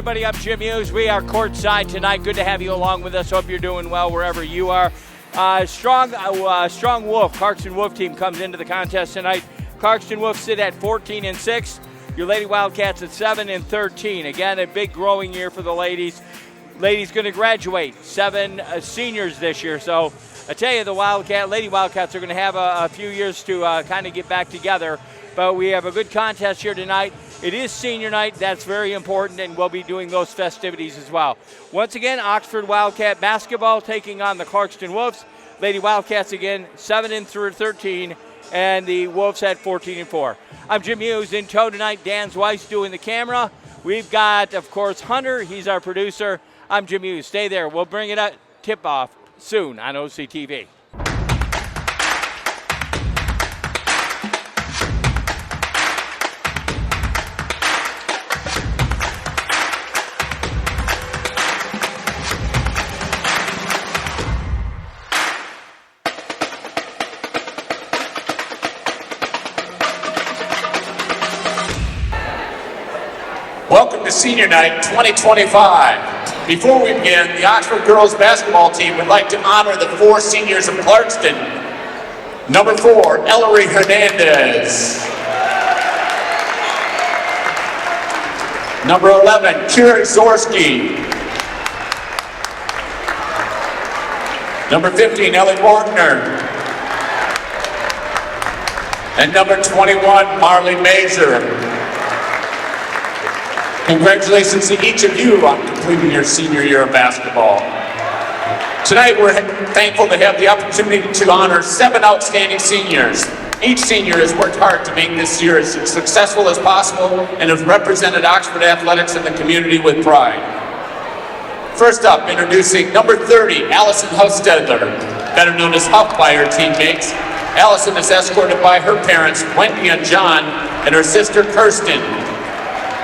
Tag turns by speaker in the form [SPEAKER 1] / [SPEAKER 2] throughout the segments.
[SPEAKER 1] everybody. I'm Jim Hughes. We are courtside tonight. Good to have you along with us. Hope you're doing well wherever you are. Strong Wolf, Clarkston Wolf team comes into the contest tonight. Clarkston Wolf sit at 14-6. Your Lady Wildcats at 7-13. Again, a big growing year for the ladies. Ladies going to graduate. 7 seniors this year. So I tell you, the Lady Wildcats are going to have a few years to kind of get back together. But we have a good contest here tonight. It is senior night. That's very important, and we'll be doing those festivities as well. Once again, Oxford Wildcat basketball taking on the Clarkston Wolves. Lady Wildcats again, 7-13, and the Wolves at 14-4. I'm Jim Hughes. In tow tonight, Dan Weiss doing the camera. We've got, of course, Hunter. He's our producer. I'm Jim Hughes. Stay there. We'll bring it up tip-off soon on OCTV.
[SPEAKER 2] Welcome to Senior Night 2025. Before we begin, the Oxford girls basketball team would like to honor the 4 seniors of Clarkston. Number 4, Ellery Hernandez. Number 11, Kira Zorski. Number 15, Ellie Wagner. And number 21, Marley Mazur. Congratulations to each of you on completing your senior year of basketball. Tonight we're thankful to have the opportunity to honor 7 outstanding seniors. Each senior has worked hard to make this year as successful as possible and have represented Oxford athletics and the community with pride. First up, introducing number 30, Allison Hufstedler, better known as Huff by her teammates. Allison is escorted by her parents, Wendy and John, and her sister, Kirsten.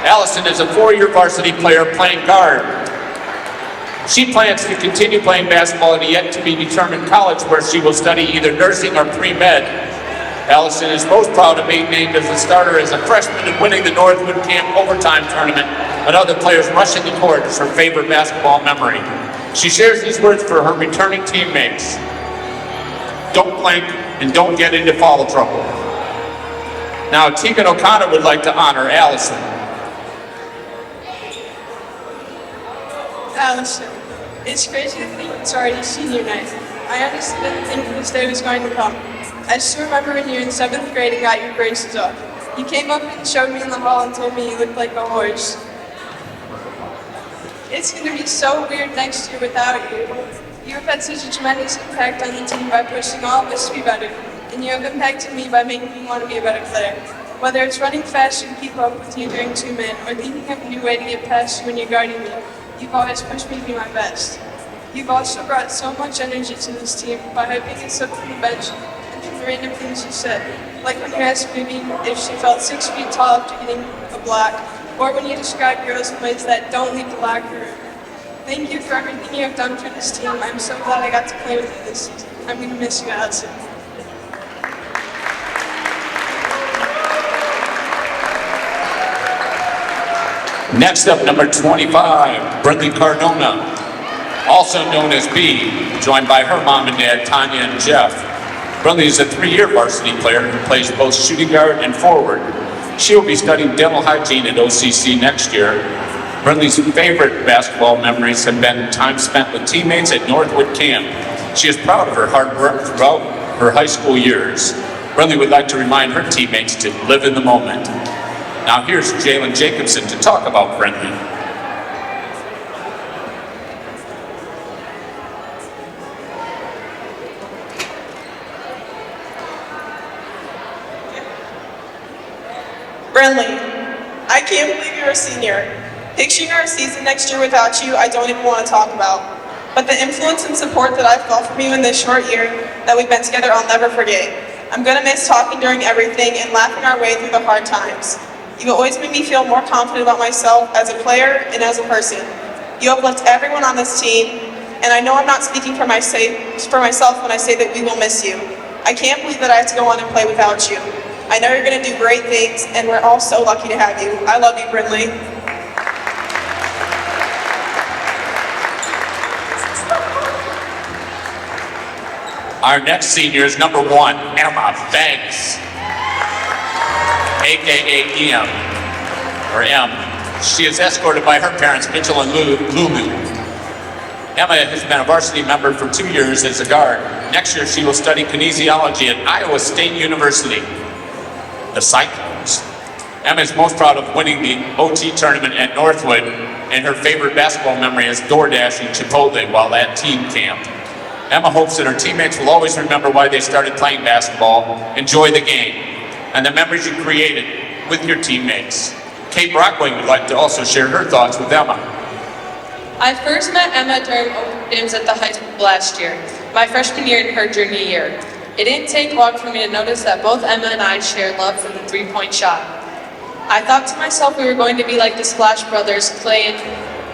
[SPEAKER 2] Allison is a 4-year varsity player playing guard. She plans to continue playing basketball at a yet-to-be-determined college where she will study either nursing or pre-med. Allison is most proud of being named as a starter as a freshman and winning the Northwood Camp Overtime Tournament, and other players rushing the court is her favorite basketball memory. She shares these words for her returning teammates. Don't blink and don't get into foul trouble. Now, Tegan O'Connor would like to honor Allison.
[SPEAKER 3] Allison, it's crazy to think it's already senior night. I honestly didn't think this day was going to come. I still remember when you were in 7th grade and got your braces off. You came up and showed me in the hall and told me you looked like a horse. It's going to be so weird next year without you. You have had such a tremendous impact on the team by pushing all of us to be better, and you have impacted me by making me want to be a better player. Whether it's running faster to keep up with you during 2-man or thinking of a new way to get past you when you're guarding me, you've always pushed me to be my best. You've also brought so much energy to this team by hyping us up from the bench and from the random things you said, like when you asked Vivi if she felt 6 feet tall after getting a block, or when you described girls in ways that don't leave the locker room. Thank you for everything you have done for this team. I'm so glad I got to play with you this season. I'm going to miss you, Allison.
[SPEAKER 2] Next up, number 25, Brinley Cardona, also known as B, joined by her mom and dad, Tanya and Jeff. Brinley is a 3-year varsity player who plays both shooting guard and forward. She will be studying dental hygiene at OCC next year. Brinley's favorite basketball memories have been time spent with teammates at Northwood Camp. She is proud of her hard work throughout her high school years. Brinley would like to remind her teammates to live in the moment. Now here's Jalen Jacobson to talk about Brinley.
[SPEAKER 3] Brinley, I can't believe you're a senior. Picturing our season next year without you, I don't even want to talk about. But the influence and support that I've felt from you in this short year that we've been together, I'll never forget. I'm going to miss talking during everything and laughing our way through the hard times. You've always made me feel more confident about myself as a player and as a person. You uplift everyone on this team, and I know I'm not speaking for myself when I say that we will miss you. I can't believe that I have to go on and play without you. I know you're going to do great things, and we're all so lucky to have you. I love you, Brinley.
[SPEAKER 2] Our next senior is number 1, Emma Banks, aka EM, or M. She is escorted by her parents, Mitchell and Lulu. Emma has been a varsity member for 2 years as a guard. Next year, she will study kinesiology at Iowa State University. The Cyclones. Emma is most proud of winning the OT tournament at Northwood, and her favorite basketball memory is door dashing Chipotle while at team camp. Emma hopes that her teammates will always remember why they started playing basketball, enjoy the game, and the memories you created with your teammates. Kate Brockwing would like to also share her thoughts with Emma.
[SPEAKER 3] I first met Emma during open games at the high school last year, my freshman year and her junior year. It didn't take long for me to notice that both Emma and I shared love for the three-point shot. I thought to myself we were going to be like the Splash Brothers, Clay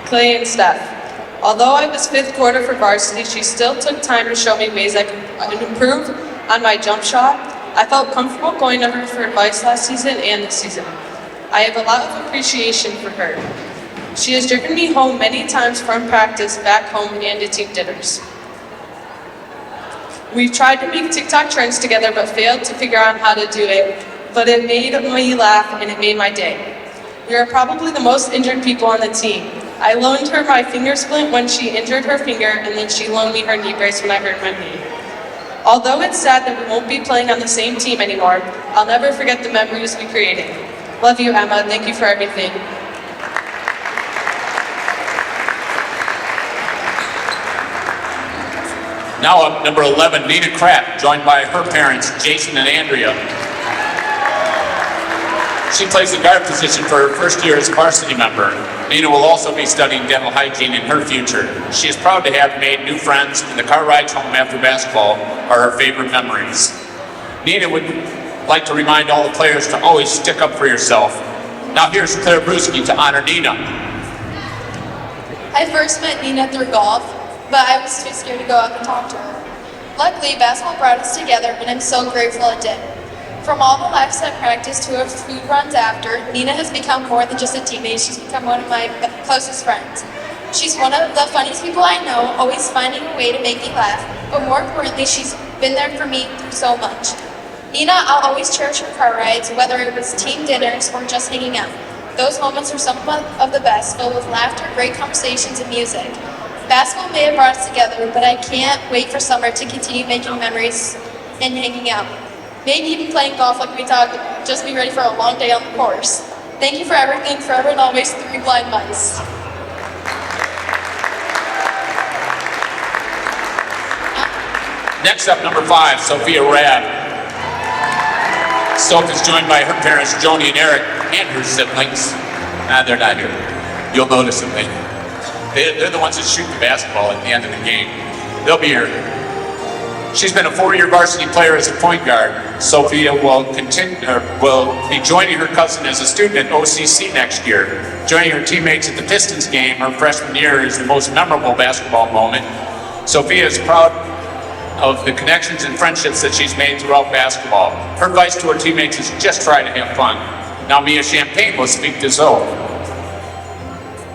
[SPEAKER 3] and Steph. Although I was 5th quarter for varsity, she still took time to show me ways I could improve on my jump shot. I felt comfortable going to her for advice last season and this season. I have a lot of appreciation for her. She has driven me home many times from practice, back home, and to team dinners. We've tried to make TikTok trends together but failed to figure out how to do it, but it made me laugh and it made my day. We are probably the most injured people on the team. I loaned her my finger splint when she injured her finger, and then she loaned me her knee brace when I hurt my knee. Although it's sad that we won't be playing on the same team anymore, I'll never forget the memories we created. Love you, Emma. Thank you for everything.
[SPEAKER 2] Now up, number 11, Nina Kratt, joined by her parents, Jason and Andrea. She plays the guard position for her first year as a varsity member. Nina will also be studying dental hygiene in her future. She is proud to have made new friends, and the car rides home after basketball are her favorite memories. Nina would like to remind all the players to always stick up for yourself. Now here's Claire Bruschi to honor Nina.
[SPEAKER 4] I first met Nina through golf, but I was too scared to go up and talk to her. Luckily, basketball brought us together, and I'm so grateful it did. From all the laughs at practice to her food runs after, Nina has become more than just a teammate. She's become one of my closest friends. She's one of the funniest people I know, always finding a way to make me laugh, but more importantly, she's been there for me through so much. Nina, I'll always cherish her car rides, whether it was team dinners or just hanging out. Those moments are some of the best, filled with laughter, great conversations, and music. Basketball may have brought us together, but I can't wait for summer to continue making memories and hanging out. Maybe even playing golf like we talked about. Just be ready for a long day on the course. Thank you for everything, forever and always, 3 blind mice.
[SPEAKER 2] Next up, number 5, Sophia Rabb. Soph is joined by her parents, Joni and Eric, and her siblings. They're not here. You'll notice them later. They're the ones that shoot the basketball at the end of the game. They'll be here. She's been a 4-year varsity player as a point guard. Sophia will be joining her cousin as a student at OCC next year. Joining her teammates at the Pistons game her freshman year is the most memorable basketball moment. Sophia is proud of the connections and friendships that she's made throughout basketball. Her advice to her teammates is just try to have fun. Now Mia Champagne will speak to Zoe.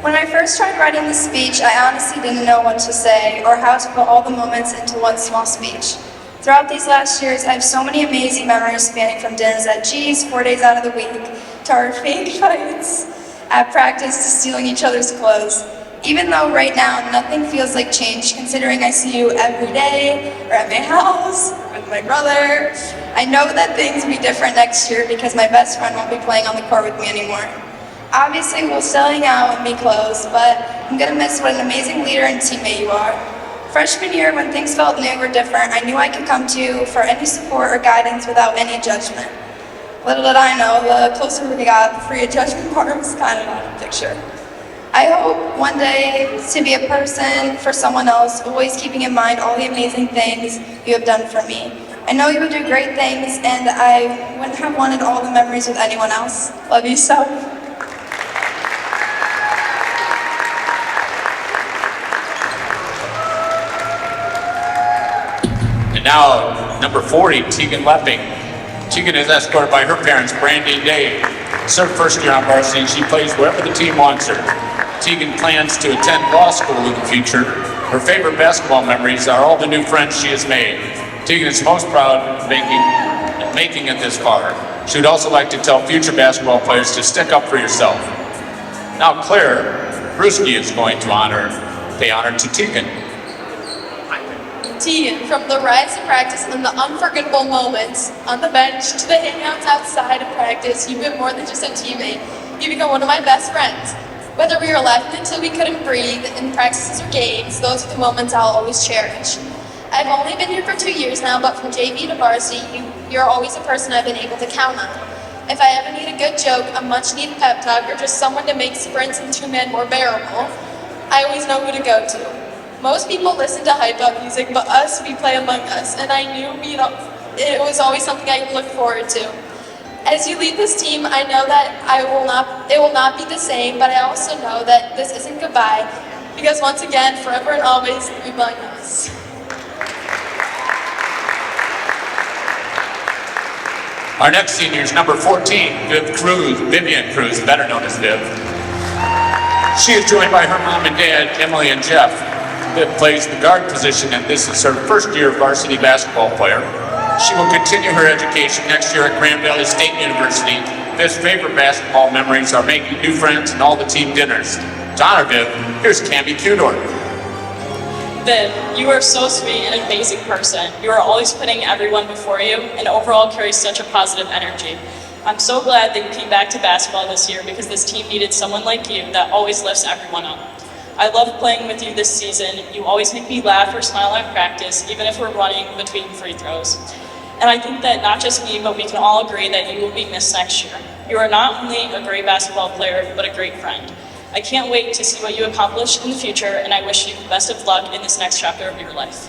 [SPEAKER 4] When I first tried writing this speech, I honestly didn't know what to say or how to put all the moments into one small speech. Throughout these last years, I have so many amazing memories spanning from dinners at G's 4 days out of the week, to our fake fights at practice, to stealing each other's clothes. Even though right now nothing feels like change, considering I see you every day, or at my house, with my brother, I know that things will be different next year because my best friend won't be playing on the court with me anymore. Obviously, we'll still hang out and be close, but I'm gonna miss what an amazing leader and teammate you are. Freshman year, when things felt new or different, I knew I could come to you for any support or guidance without any judgment. Little did I know, the closer we got, the free of judgment part was kind of out of the picture. I hope one day to be a person for someone else, always keeping in mind all the amazing things you have done for me. I know you will do great things, and I wouldn't have wanted all the memories with anyone else. Love you so.
[SPEAKER 2] And now, number 40, Tegan Lepping. Tegan is escorted by her parents, Brandy and Dave. It's her first year on varsity, and she plays wherever the team wants her. Tegan plans to attend law school in the future. Her favorite basketball memories are all the new friends she has made. Tegan is most proud of making it this far. She would also like to tell future basketball players to stick up for yourself. Now Claire Brewski is going to pay honor to Tegan.
[SPEAKER 3] Tegan, from the rise to practice and the unforgettable moments on the bench to the hangouts outside of practice, you've been more than just a teammate. You become one of my best friends. Whether we were laughing until we couldn't breathe in practices or games, those are the moments I'll always cherish. I've only been here for 2 years now, but from JV to varsity, you're always a person I've been able to count on. If I ever need a good joke, a much-needed pep talk, or just someone to make sprints and two-man more bearable, I always know who to go to. Most people listen to hype-up music, but us, we play Among Us, and I knew it was always something I could look forward to. As you lead this team, I know that it will not be the same, but I also know that this isn't goodbye, because once again, forever and always, Among Us.
[SPEAKER 2] Our next senior is number 14, Vivian Cruz, better known as Viv. She is joined by her mom and dad, Emily and Jeff. Viv plays the guard position, and this is her first year varsity basketball player. She will continue her education next year at Grand Valley State University. Viv's favorite basketball memories are making new friends and all the team dinners. To honor Viv, here's Cammy Cudor.
[SPEAKER 5] Viv, you are so sweet and an amazing person. You are always putting everyone before you and overall carry such a positive energy. I'm so glad that you came back to basketball this year because this team needed someone like you that always lifts everyone up. I love playing with you this season. You always make me laugh or smile at practice, even if we're running between free throws. And I think that not just me, but we can all agree that you will be missed next year. You are not only a great basketball player, but a great friend. I can't wait to see what you accomplish in the future, and I wish you the best of luck in this next chapter of your life.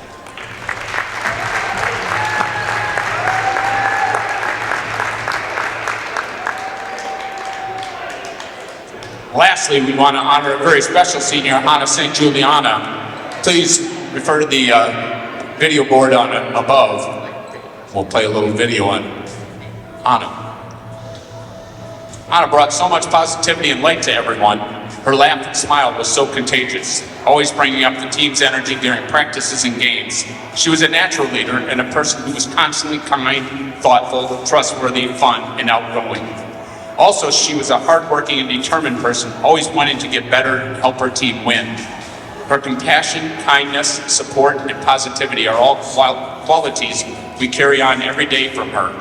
[SPEAKER 2] Lastly, we want to honor a very special senior, Anna St. Juliana. Please refer to the video board above. We'll play a little video on Anna. Anna brought so much positivity and light to everyone. Her laugh and smile was so contagious, always bringing up the team's energy during practices and games. She was a natural leader and a person who was constantly kind, thoughtful, trustworthy, fun, and outgoing. Also, she was a hardworking and determined person, always wanting to get better and help her team win. Her compassion, kindness, support, and positivity are all qualities we carry on every day from her.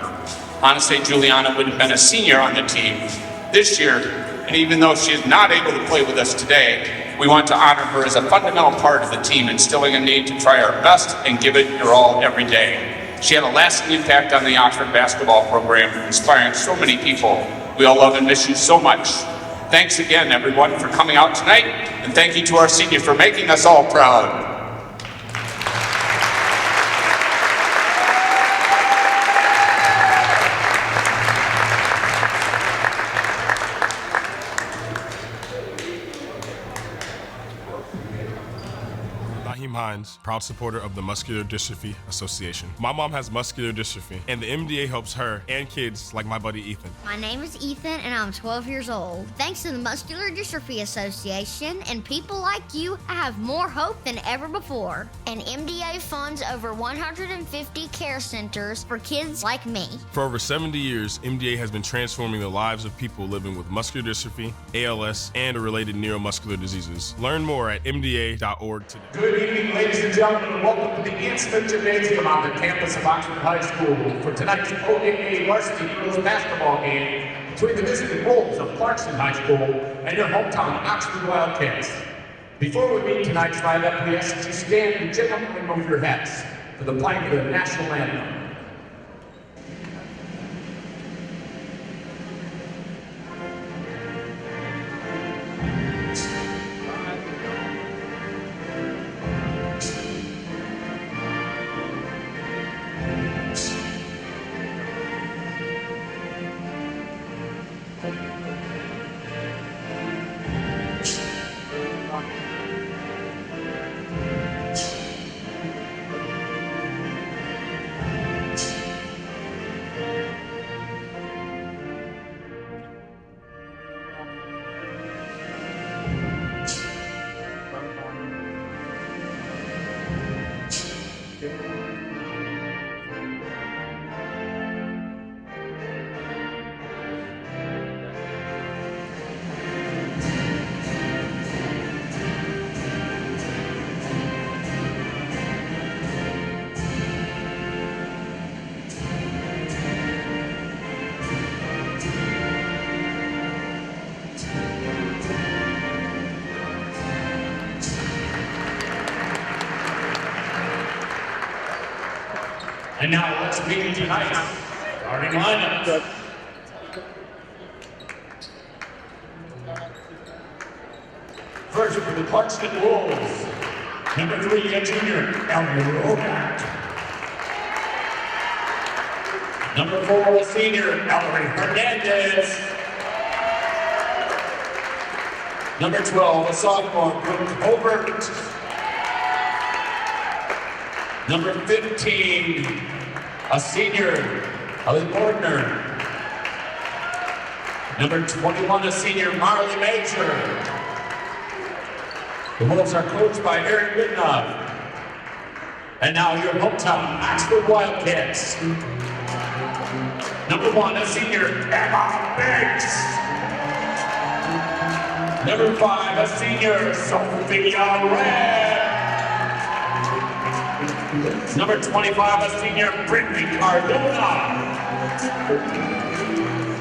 [SPEAKER 2] Anna St. Juliana would have been a senior on the team this year, and even though she is not able to play with us today, we want to honor her as a fundamental part of the team, instilling a need to try our best and give it your all every day. She had a lasting impact on the Oxford basketball program, inspiring so many people. We all love and miss you so much. Thanks again, everyone, for coming out tonight, and thank you to our seniors for making us all proud.
[SPEAKER 6] Hines, proud supporter of the Muscular Dystrophy Association. My mom has muscular dystrophy, and the MDA helps her and kids like my buddy Ethan.
[SPEAKER 7] My name is Ethan, and I'm 12 years old. Thanks to the Muscular Dystrophy Association and people like you, I have more hope than ever before. And MDA funds over 150 care centers for kids like me.
[SPEAKER 6] For over 70 years, MDA has been transforming the lives of people living with muscular dystrophy, ALS, and related neuromuscular diseases. Learn more at mda.org today.
[SPEAKER 2] Good evening, ladies and gentlemen, and welcome to the Incident Gymnasium on the campus of Oxford High School for tonight's OAA Varsity Girls basketball game between the visiting Wolves of Clarkston High School and your hometown Oxford Wildcats. Before we meet tonight's lineup, we ask that you stand and gently remove your hats for the playing of the national anthem. And now let's meet tonight's starting lineup. First for the Clarkston Wolves, number 3, a junior, Elmer Roback. Number 4, a senior, Ellery Hernandez. Number 12, a sophomore, Brooke Hobart. Number 15, a senior, Ellie Bordner. Number 21, a senior, Marley Major. The Wolves are coached by Eric Whitnoff. And now your hometown Oxford Wildcats. Number 1, a senior, Emma Biggs. Number 5, a senior, Sophia Red. Number 25, a senior, Brittany Cardona.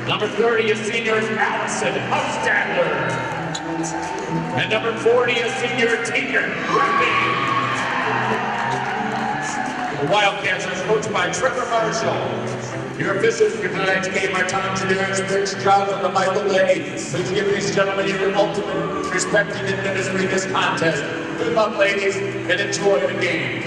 [SPEAKER 2] Number 30, a senior, Allison Hufstadler. And number 40, a senior, Tinker Griffin. The Wildcats are coached by Trevor Marshall. Your officials for tonight's game are Tom Janiris, Rich Charles, and Michael Lay. Please give these gentlemen your ultimate respect and administering this contest. Good luck, ladies, and enjoy the game.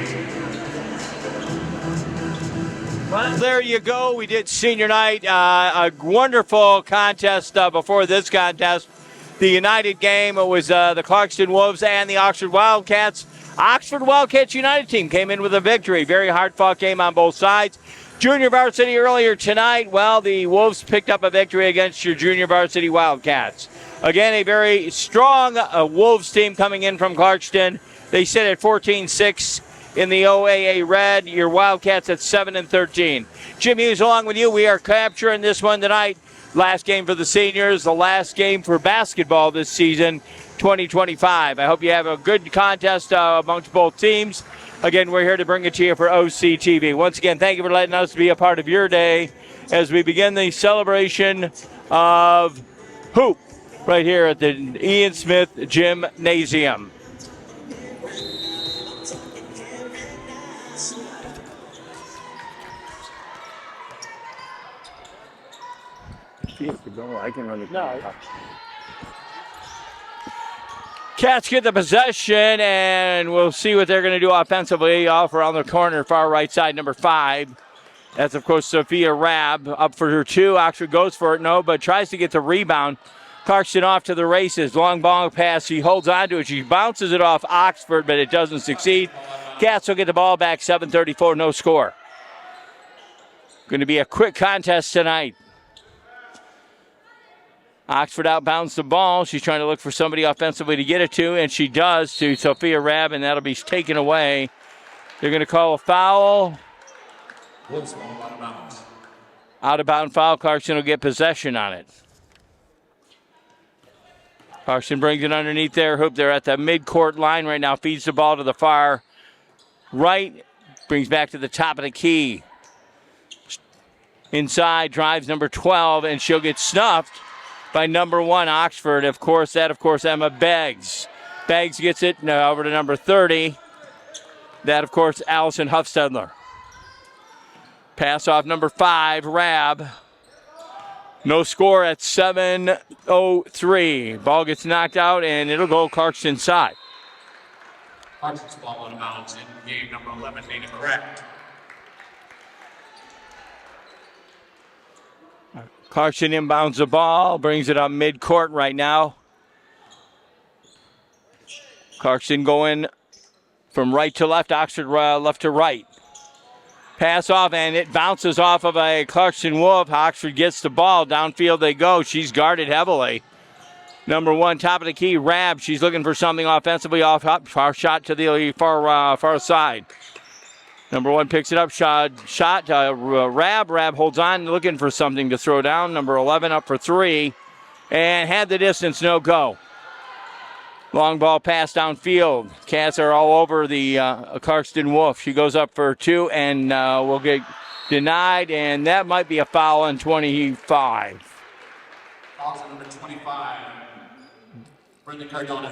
[SPEAKER 1] There you go. We did senior night. A wonderful contest before this contest. The United game, it was the Clarkston Wolves and the Oxford Wildcats. Oxford Wildcats United team came in with a victory. Very hard-fought game on both sides. Junior varsity earlier tonight, well, the Wolves picked up a victory against your junior varsity Wildcats. Again, a very strong Wolves team coming in from Clarkston. They sit at 14-6 in the OAA Red. Your Wildcats at 7-13. Jim Hughes along with you. We are capturing this one tonight. Last game for the seniors, the last game for basketball this season, 2025. I hope you have a good contest amongst both teams. Again, we're here to bring it to you for OCTV. Once again, thank you for letting us be a part of your day as we begin the celebration of hoop right here at the Ian Smith Gymnasium.
[SPEAKER 8] I can run the no.
[SPEAKER 1] Cats get the possession, and we'll see what they're going to do offensively. Off around the corner, far right side, number 5. That's, of course, Sophia Rabb up for her 2. Oxford goes for it, no, but tries to get the rebound. Clarkston off to the races. Long ball pass. She holds on to it. She bounces it off Oxford, but it doesn't succeed. Cats will get the ball back, 7:34, no score. Going to be a quick contest tonight. Oxford outbounds the ball. She's trying to look for somebody offensively to get it to, and she does to Sophia Rabb, and that'll be taken away. They're going to call a foul. Out of bounds foul. Clarkston will get possession on it. Clarkston brings it underneath their hoop. They're at the midcourt line right now. Feeds the ball to the far right. Brings back to the top of the key. Inside, drives number 12, and she'll get snuffed by number 1, Oxford. Of course, Emma Beggs. Beggs gets it over to number 30. That, of course, Allison Hufstedler. Pass off number 5, Rabb. No score at 7:03. Ball gets knocked out, and it'll go Clarkston side.
[SPEAKER 2] Clarkston's ball out of bounds in game number 11, being correct.
[SPEAKER 1] Clarkston inbounds the ball, brings it up midcourt right now. Clarkston going from right to left, Oxford left to right. Pass off, and it bounces off of a Clarkston Wolf. Oxford gets the ball. Downfield they go. She's guarded heavily. Number 1, top of the key, Rabb. She's looking for something offensively off. Far shot to the far side. Number 1 picks it up, shot Rabb. Rabb holds on, looking for something to throw down. Number 11 up for 3, and had the distance, no go. Long ball pass downfield. Cats are all over the Clarkston Wolf. She goes up for 2 and will get denied, and that might be a foul on 25.
[SPEAKER 2] Foul number 25.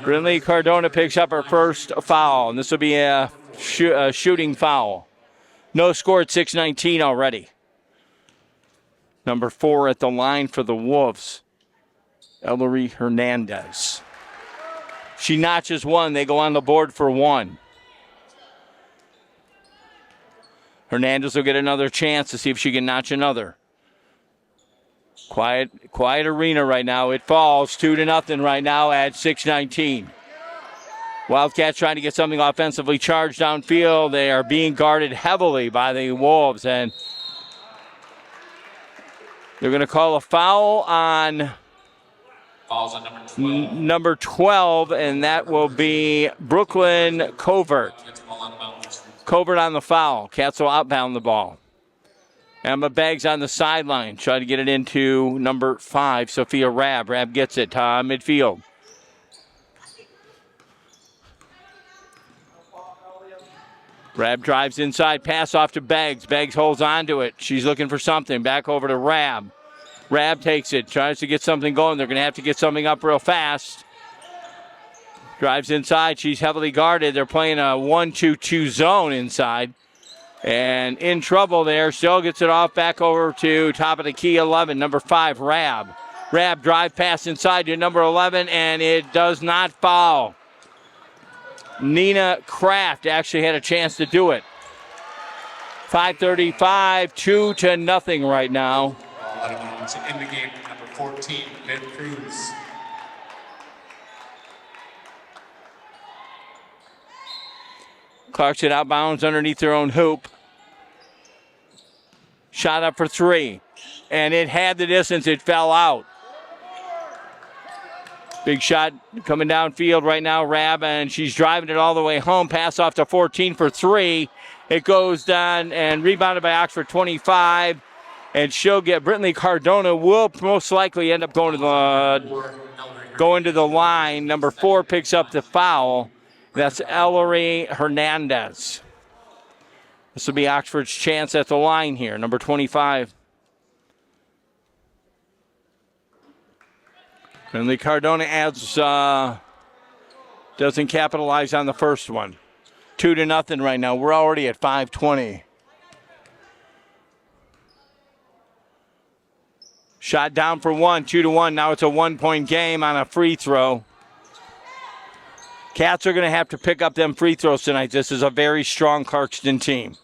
[SPEAKER 1] Brindley Cardona picks up her first foul, and this will be a shooting foul. No score at 6:19 already. Number 4 at the line for the Wolves, Ellery Hernandez. She notches one. They go on the board for 1. Hernandez will get another chance to see if she can notch another. Quiet arena right now. It falls 2-0 right now at 6:19. Wildcats trying to get something offensively charged downfield. They are being guarded heavily by the Wolves, and they're going to call a foul on
[SPEAKER 2] Falls on number 12.
[SPEAKER 1] number 12, and that will be Brooklyn Covert.
[SPEAKER 2] Gets the ball out of bounds.
[SPEAKER 1] Covert on the foul. Cats will outbound the ball. Emma Beggs on the sideline. Try to get it into number 5, Sophia Rabb. Rabb gets it to midfield. Rabb drives inside. Pass off to Beggs. Beggs holds on to it. She's looking for something. Back over to Rabb. Rabb takes it. Tries to get something going. They're going to have to get something up real fast. Drives inside. She's heavily guarded. They're playing a 1-2-2 zone inside. And in trouble there. Still gets it off back over to top of the key 11, number 5, Rabb. Rabb drive pass inside to number 11, and it does not foul. Nina Kraft actually had a chance to do it. 5:35, 2-0 right now.
[SPEAKER 2] Ball out of bounds. In the game, number 14, Liv Cruz.
[SPEAKER 1] Clarkston outbounds underneath their own hoop. Shot up for 3. And it had the distance. It fell out. Big shot coming downfield right now, Rabb, and she's driving it all the way home. Pass off to 14 for 3. It goes down and rebounded by Oxford 25. And she'll get Brittany Cardona will most likely end up going to the line. Number 4 picks up the foul. That's Ellery Hernandez. This will be Oxford's chance at the line here, number 25. Finley Cardona adds, doesn't capitalize on the first one. 2-0 right now. We're already at 5:20. Shot down for 1, 2-1. Now it's a 1-point game on a free throw. Cats are going to have to pick up them free throws tonight. This is a very strong Clarkston team.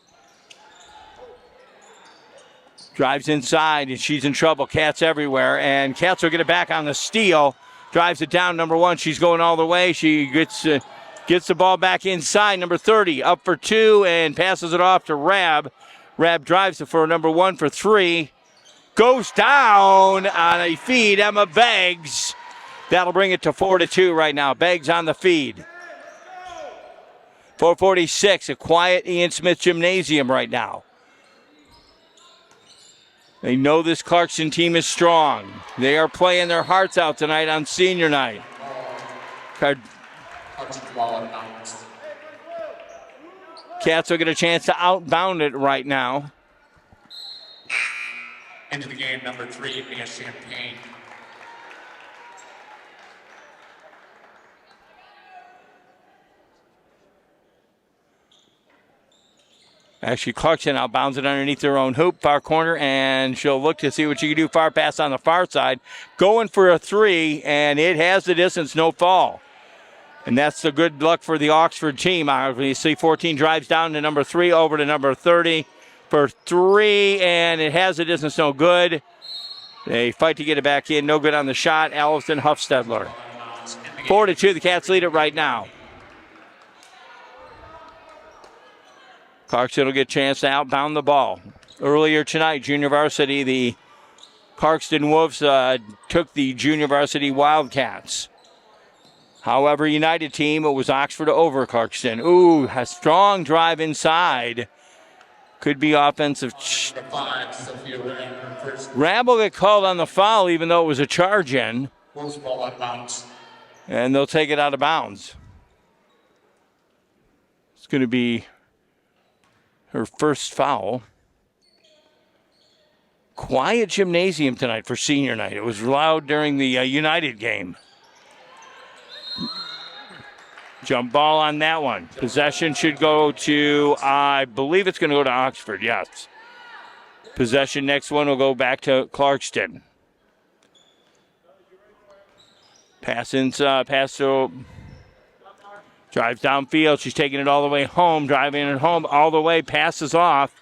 [SPEAKER 1] Drives inside, and she's in trouble. Cats everywhere, and Cats will get it back on the steal. Drives it down, number 1. She's going all the way. She gets the ball back inside. Number 30, up for 2, and passes it off to Rabb. Rabb drives it for number 1 for 3. Goes down on a feed. Emma Beggs. That'll bring it to 4-2 right now. Beggs on the feed. 4:46, a quiet Ian Smith Gymnasium right now. They know this Clarkston team is strong. They are playing their hearts out tonight on senior night. Cats will get a chance to outbound it right now.
[SPEAKER 2] Into the game, number 3, Mia Champagne.
[SPEAKER 1] Actually, Clarkston outbounds it underneath their own hoop, far corner, and she'll look to see what she can do. Far pass on the far side. Going for a 3, and it has the distance, no fall. And that's the good luck for the Oxford team. Obviously, 14 drives down to number 3, over to number 30 for 3, and it has the distance, no good. They fight to get it back in, no good on the shot. Allison Huffstedler. 4-2, the Cats lead it right now. Clarkston will get a chance to outbound the ball. Earlier tonight, junior varsity, the Clarkston Wolves took the junior varsity Wildcats. However, United team, it was Oxford over Clarkston. Ooh, a strong drive inside. Could be offensive. Rabb will get called on the foul, even though it was a charge in.
[SPEAKER 2] Ball out of bounds.
[SPEAKER 1] And they'll take it out of bounds. It's going to be her first foul. Quiet gymnasium tonight for senior night. It was loud during the United game. Jump ball on that one. Possession should go to, I believe it's going to go to Oxford, yes. Possession, next one will go back to Clarkston. Pass to, drives downfield. She's taking it all the way home, driving it home all the way, passes off,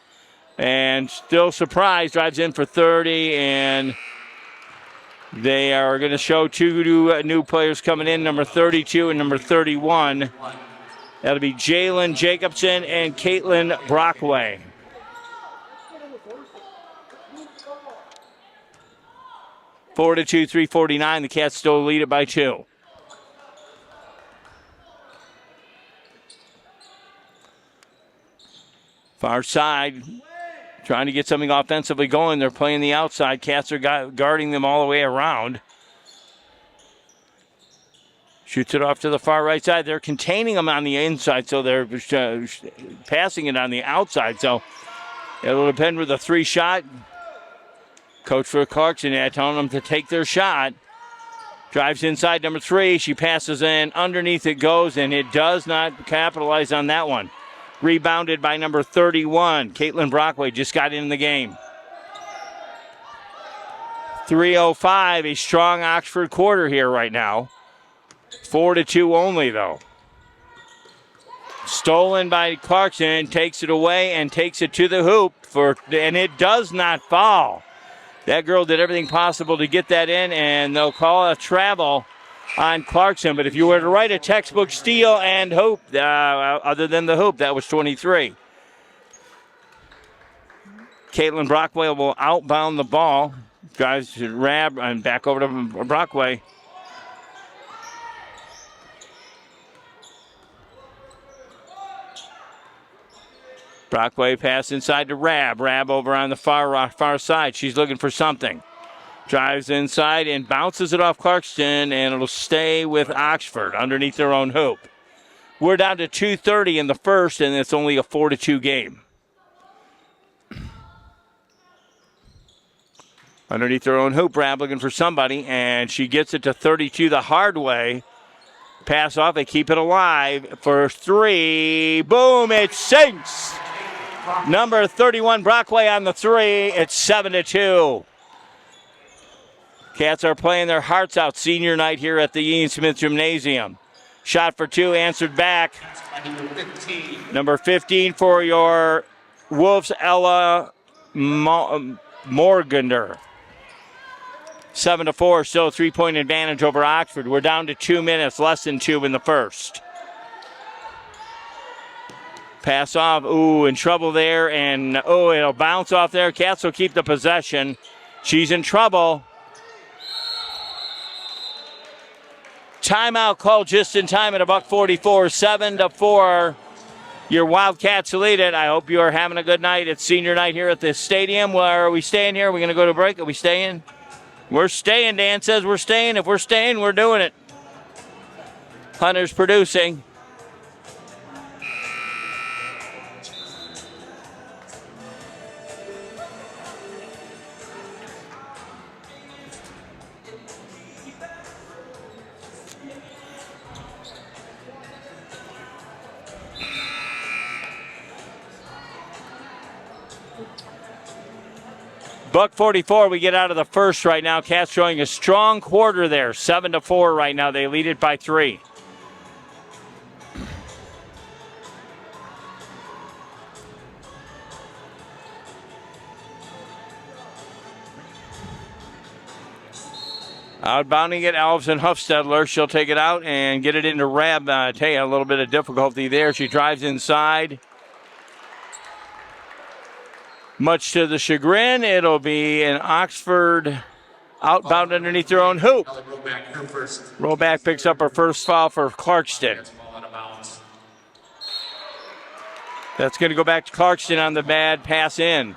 [SPEAKER 1] and still surprised, drives in for 30, and they are going to show two new players coming in, number 32 and number 31. That'll be Jalen Jacobson and Caitlin Brockway. Four to 2, 3:49. The Cats still lead it by 2. Far side, trying to get something offensively going. They're playing the outside. Cats are guarding them all the way around. Shoots it off to the far right side. They're containing them on the inside, so they're passing it on the outside. So it'll depend with a 3 shot. Coach for Clarkson telling them to take their shot. Drives inside number 3. She passes in. Underneath it goes, and it does not capitalize on that one. Rebounded by number 31. Caitlin Brockway just got in the game. 3:05, a strong Oxford quarter here right now. 4 to 2 only, though. Stolen by Clarkson, takes it away and takes it to the hoop, and it does not fall. That girl did everything possible to get that in, and they'll call a travel on Clarkson. But if you were to write a textbook steal and hoop, other than the hoop, that was 23. Caitlin Brockway will outbound the ball. Drives to Rab and back over to Brockway. Brockway pass inside to Rab. Rab over on the far side. She's looking for something. Drives inside and bounces it off Clarkston, and it'll stay with Oxford underneath their own hoop. We're down to 2:30 in the first, and it's only a 4 to 2 game. Underneath their own hoop, Rab looking for somebody, and she gets it to 32 the hard way. Pass off, they keep it alive for 3. Boom, it sinks. Number 31, Brockway on the 3. It's 7 to 2. Cats are playing their hearts out senior night here at the Ian Smith Gymnasium. Shot for 2, answered back. Number 15 for your Wolves, Ella Morgander. 7 to 4, still a 3-point advantage over Oxford. We're down to 2 minutes, less than 2 in the first. Pass off, in trouble there, and it'll bounce off there. Cats will keep the possession. She's in trouble. Timeout called just in time at $1:44, 7 to 4. Your Wildcats lead it. I hope you are having a good night. It's senior night here at the stadium. Where are we staying here? Are we going to go to break? Are we staying? We're staying. Dan says we're staying. If we're staying, we're doing it. Hunter's producing. $1:44, we get out of the first right now. Cats showing a strong quarter there. 7 to 4 right now. They lead it by 3. Outbounding it, Alvin Huffstedler. She'll take it out and get it into Rab. I tell you, a little bit of difficulty there. She drives inside. Much to the chagrin, it'll be an Oxford outbound underneath their own hoop. Rollback picks up her first foul for Clarkston. That's going to go back to Clarkston on the bad pass in.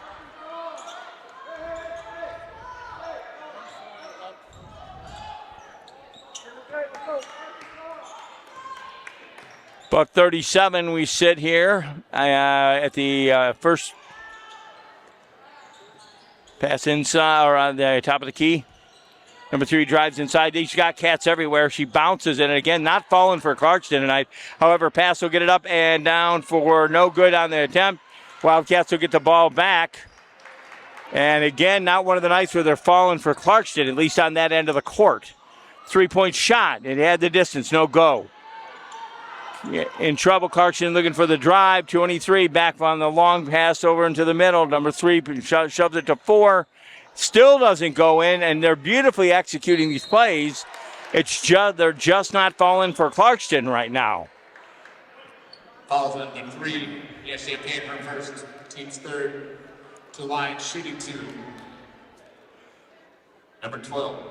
[SPEAKER 1] $1:37, we sit here at the first pass inside, or on the top of the key. Number 3 drives inside. She's got cats everywhere. She bounces, and again, not falling for Clarkston tonight. However, pass will get it up and down for no good on the attempt. Wildcats will get the ball back. And again, not one of the nights where they're falling for Clarkston, at least on that end of the court. 3-point shot. It had the distance. No go. In trouble, Clarkston looking for the drive. 23 back on the long pass over into the middle. Number 3 shoves it to 4. Still doesn't go in, and they're beautifully executing these plays. They're just not falling for Clarkston right now.
[SPEAKER 2] Follows on number 3. Yes, Champagne from first. Team's third. To line, shooting 2. Number 12,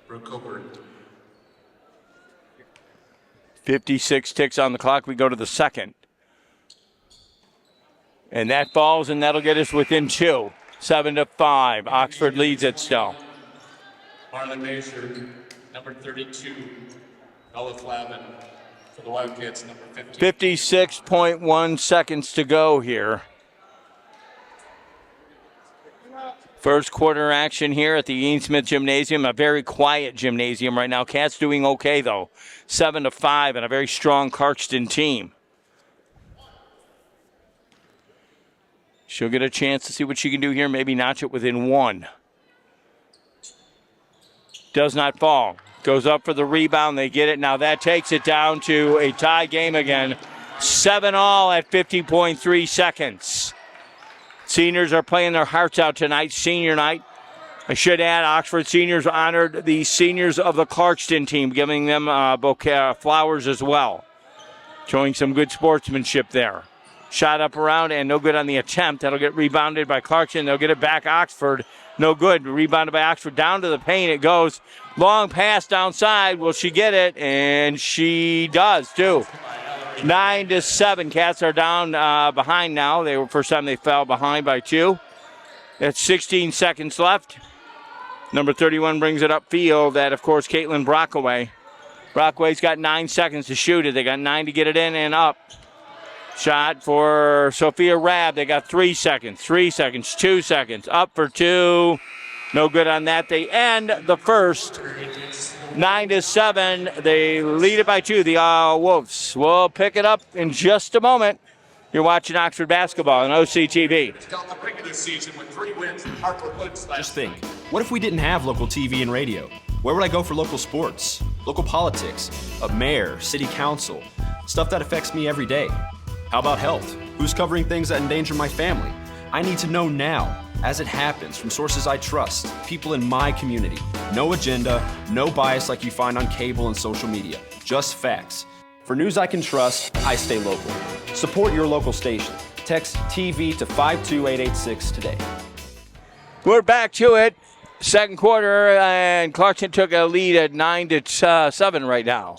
[SPEAKER 2] Brooke Coburn.
[SPEAKER 1] 56 ticks on the clock. We go to the second. And that falls, and that'll get us within 2. 7-5. Oxford leads it still.
[SPEAKER 2] Marlon Masher, number 32. Ella Flavin for the Wildcats, number 15.
[SPEAKER 1] 56.1 seconds to go here. First quarter action here at the Ian Smith Gymnasium, a very quiet gymnasium right now. Cats doing okay, though. 7-5 and a very strong Clarkston team. She'll get a chance to see what she can do here, maybe notch it within 1. Does not fall. Goes up for the rebound. They get it. Now that takes it down to a tie game again. 7-all at 50.3 seconds. Seniors are playing their hearts out tonight, senior night. I should add, Oxford seniors honored the seniors of the Clarkston team, giving them a bouquet of flowers as well. Showing some good sportsmanship there. Shot up around and no good on the attempt. That'll get rebounded by Clarkston. They'll get it back Oxford. No good. Rebounded by Oxford. Down to the paint it goes. Long pass downside. Will she get it? And she does, too. 9-7. Cats are down behind now. They were first time they fell behind by 2. That's 16 seconds left. Number 31 brings it upfield. That, of course, Caitlin Brockaway. Brockaway's got 9 seconds to shoot it. They got 9 to get it in and up. Shot for Sophia Rabb. They got 3 seconds. 3 seconds. 2 seconds. Up for 2. No good on that. They end the first. 9-7. They lead it by 2. The Wolves will pick it up in just a moment. You're watching Oxford basketball on OCTV.
[SPEAKER 8] Just think, what if we didn't have local TV and radio? Where would I go for local sports, local politics, a mayor, city council, stuff that affects me every day? How about health? Who's covering things that endanger my family? I need to know now, as it happens, from sources I trust, people in my community. No agenda, no bias like you find on cable and social media. Just facts. For news I can trust, I stay local. Support your local station. Text TV to 52886 today.
[SPEAKER 1] We're back to it. Second quarter, and Clarkston took a lead at 9-7 right now.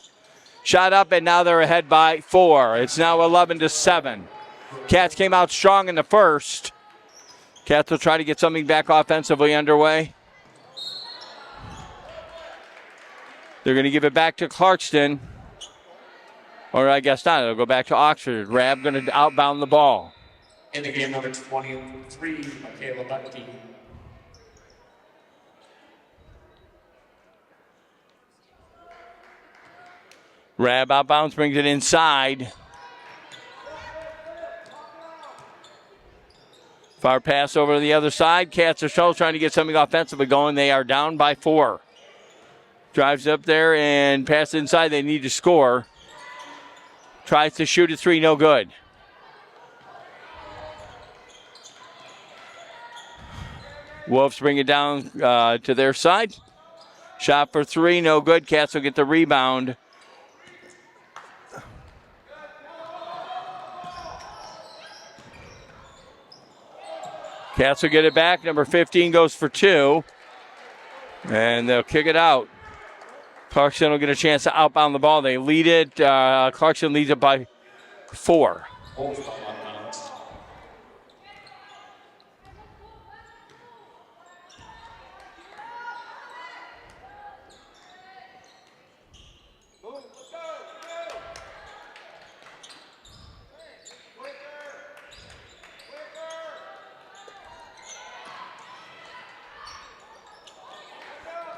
[SPEAKER 1] Shot up, and now they're ahead by 4. It's now 11-7. Cats came out strong in the first. Cats will try to get something back offensively underway. They're going to give it back to Clarkston. Or I guess not. It'll go back to Oxford. Rabb going to outbound the ball.
[SPEAKER 2] In the game, number 23, Michaela Bucky.
[SPEAKER 1] Rabb outbounds, brings it inside. Far pass over to the other side. Cats are still trying to get something offensively going. They are down by 4. Drives up there and passes inside. They need to score. Tries to shoot a 3, no good. Wolves bring it down to their side. Shot for 3, no good. Cats will get the rebound. Cats will get it back. Number 15 goes for 2. And they'll kick it out. Clarkston will get a chance to outbound the ball. They lead it. Clarkston leads it by 4.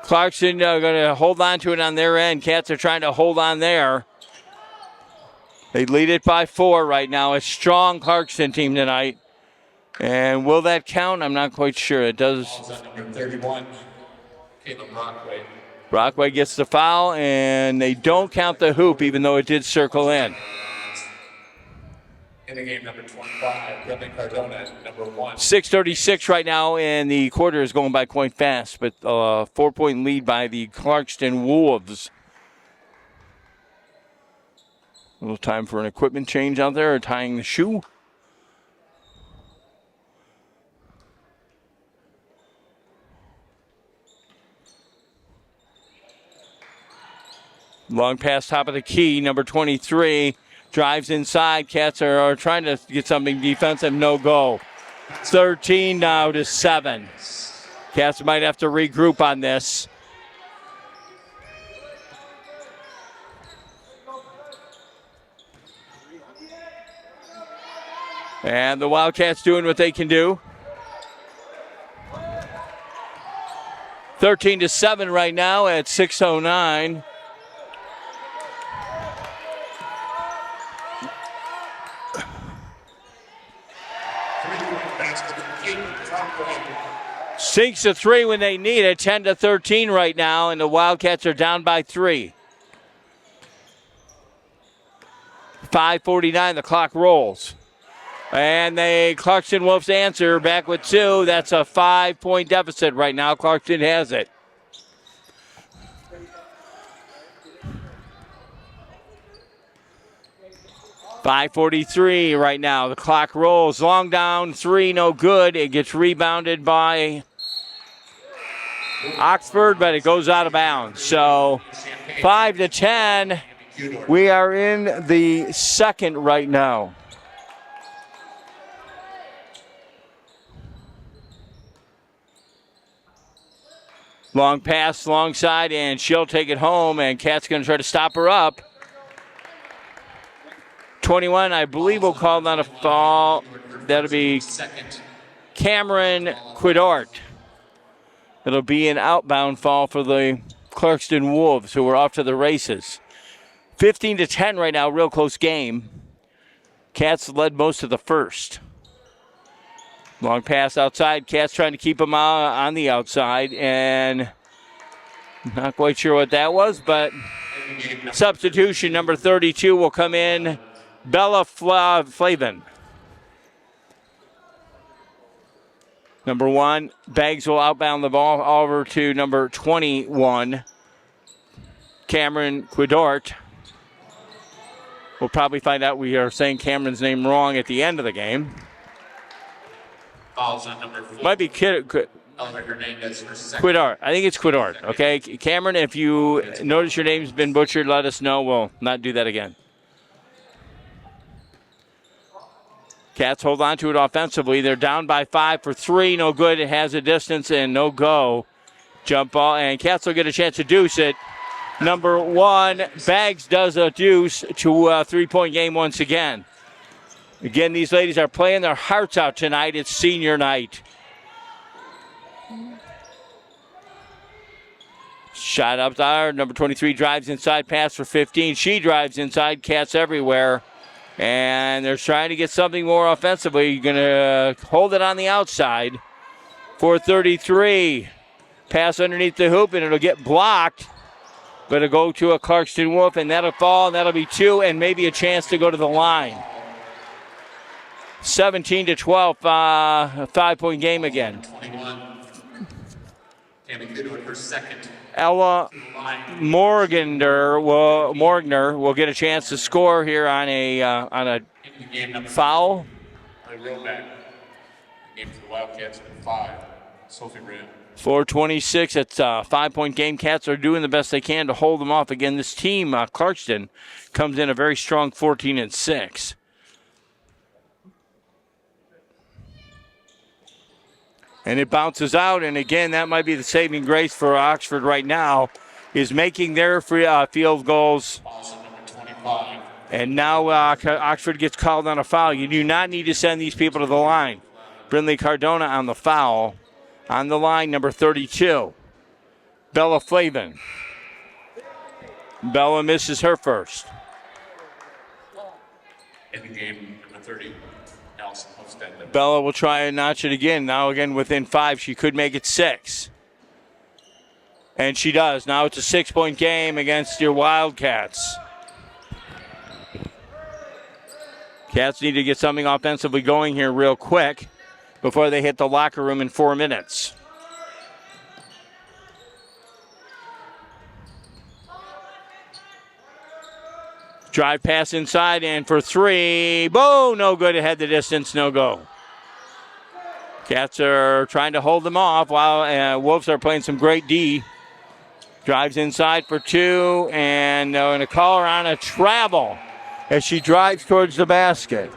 [SPEAKER 1] Clarkston going to hold on to it on their end. Cats are trying to hold on there. They lead it by 4 right now. A strong Clarkston team tonight. And will that count? I'm not quite sure. It does.
[SPEAKER 2] Number 31, Caleb Brockway.
[SPEAKER 1] Brockway gets the foul, and they don't count the hoop, even though it did circle in.
[SPEAKER 2] In the game, number 25, Brendan Cardona, number 1.
[SPEAKER 1] 6:36 right now, and the quarter is going by quite fast, but a 4-point lead by the Clarkston Wolves. A little time for an equipment change out there, or tying the shoe. Long pass top of the key, number 23. Drives inside. Cats are trying to get something defensive. No go. 13 now to 7. Cats might have to regroup on this. And the Wildcats doing what they can do. 13 to 7 right now at 6:09. Sinks a 3 when they need it. 10 to 13 right now, and the Wildcats are down by 3. 5:49, the clock rolls. And the Clarkston Wolves answer back with 2. That's a 5-point deficit right now. Clarkston has it. .543 right now. The clock rolls. Long down, 3, no good. It gets rebounded by Oxford, but it goes out of bounds. So 5 to 10. We are in the second right now. Long pass, long side, and she'll take it home, and Kat's going to try to stop her up. 21, I believe, will call on a foul. That'll be Cameron Quidort. It'll be an outbound foul for the Clarkston Wolves, who are off to the races. 15 to 10 right now, real close game. Cats led most of the first. Long pass outside. Cats trying to keep them on the outside, and not quite sure what that was, but substitution number 32 will come in. Bella Flavin. Number 1, Baggs will outbound the ball over to number 21, Cameron Quidort. We'll probably find out we are saying Cameron's name wrong at the end of the game.
[SPEAKER 2] Fouls on number 4.
[SPEAKER 1] Might be Quidort. I think it's Quidort, okay? Cameron, if you notice your name's been butchered, let us know. We'll not do that again. Cats hold on to it offensively. They're down by 5 for 3. No good. It has a distance and no go. Jump ball, and Cats will get a chance to deuce it. Number 1, Baggs does a deuce to a 3-point game once again. Again, these ladies are playing their hearts out tonight. It's senior night. Shot up there. Number 23 drives inside, pass for 15. She drives inside. Cats everywhere. And they're trying to get something more offensively. You're going to hold it on the outside for 33. Pass underneath the hoop, and it'll get blocked. But it'll go to a Clarkston Wolf, and that'll fall, and that'll be 2, and maybe a chance to go to the line. 17 to 12, a 5-point game again.
[SPEAKER 2] 21. Tammy Goodwood, her second.
[SPEAKER 1] Ella Morgner will get a chance to score here on a foul. 4:26. It's a 5-point game. Cats are doing the best they can to hold them off. Again, this team, Clarkston, comes in a very strong 14-6. And it bounces out, and again, that might be the saving grace for Oxford right now, is making their field goals. And now Oxford gets called on a foul. You do not need to send these people to the line. Brindley Cardona on the foul. On the line, number 32. Bella Flavin. Bella misses her first.
[SPEAKER 2] In the game, number 30, Allison Hofstadler.
[SPEAKER 1] Bella will try and notch it again. Now again within 5. She could make it 6. And she does. Now it's a 6-point game against your Wildcats. Cats need to get something offensively going here real quick before they hit the locker room in 4 minutes. Drive pass inside and for 3. Boom! No good. Ahead the distance. No go. Cats are trying to hold them off while Wolves are playing some great D. Drives inside for 2, and they're going to call her on a travel as she drives towards the basket.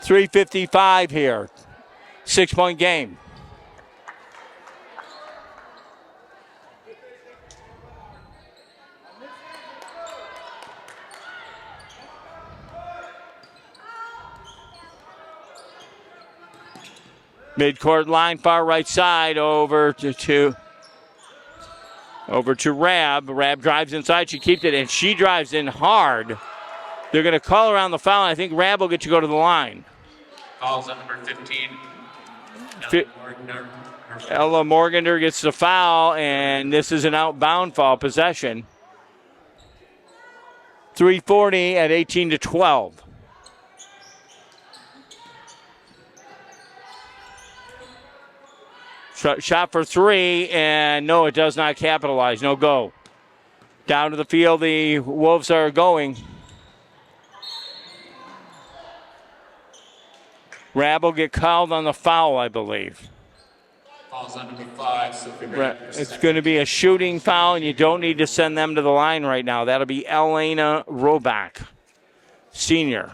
[SPEAKER 1] 3:55 here. 6-point game. Midcourt line, far right side, over to Rab. Rab drives inside. She keeps it, and she drives in hard. They're going to call around the foul. I think Rab will get to go to the line.
[SPEAKER 2] Calls on number 15.
[SPEAKER 1] Ella Morgander gets the foul, and this is an outbound foul possession. 3:40 at 18-12. Shot for 3, and no, it does not capitalize. No go. Down to the field, the Wolves are going. Rab will get called on the foul, I believe.
[SPEAKER 2] Falls on number 5. So
[SPEAKER 1] it's going to be a shooting foul, and you don't need to send them to the line right now. That'll be Elena Roback, senior.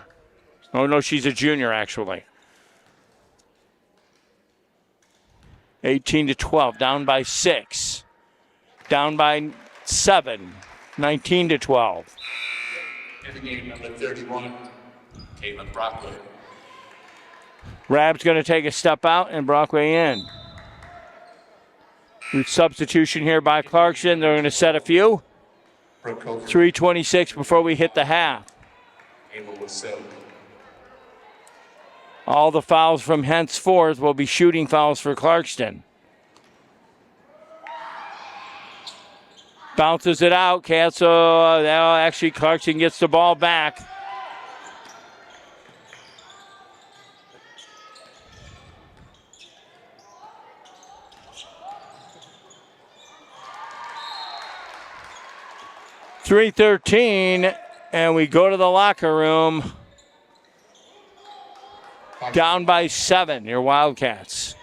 [SPEAKER 1] Oh, no, she's a junior, actually. 18-12, down by 6. Down by 7, 19-12.
[SPEAKER 2] In the game, number 31, Caitlin Brockway.
[SPEAKER 1] Rab's going to take a step out and Brockway in. Substitution here by Clarkston. They're going to set a few. 3:26 before we hit the half. All the fouls from henceforth will be shooting fouls for Clarkston. Bounces it out. Actually, Clarkston gets the ball back. .313, and we go to the locker room. Down by 7, your Wildcats.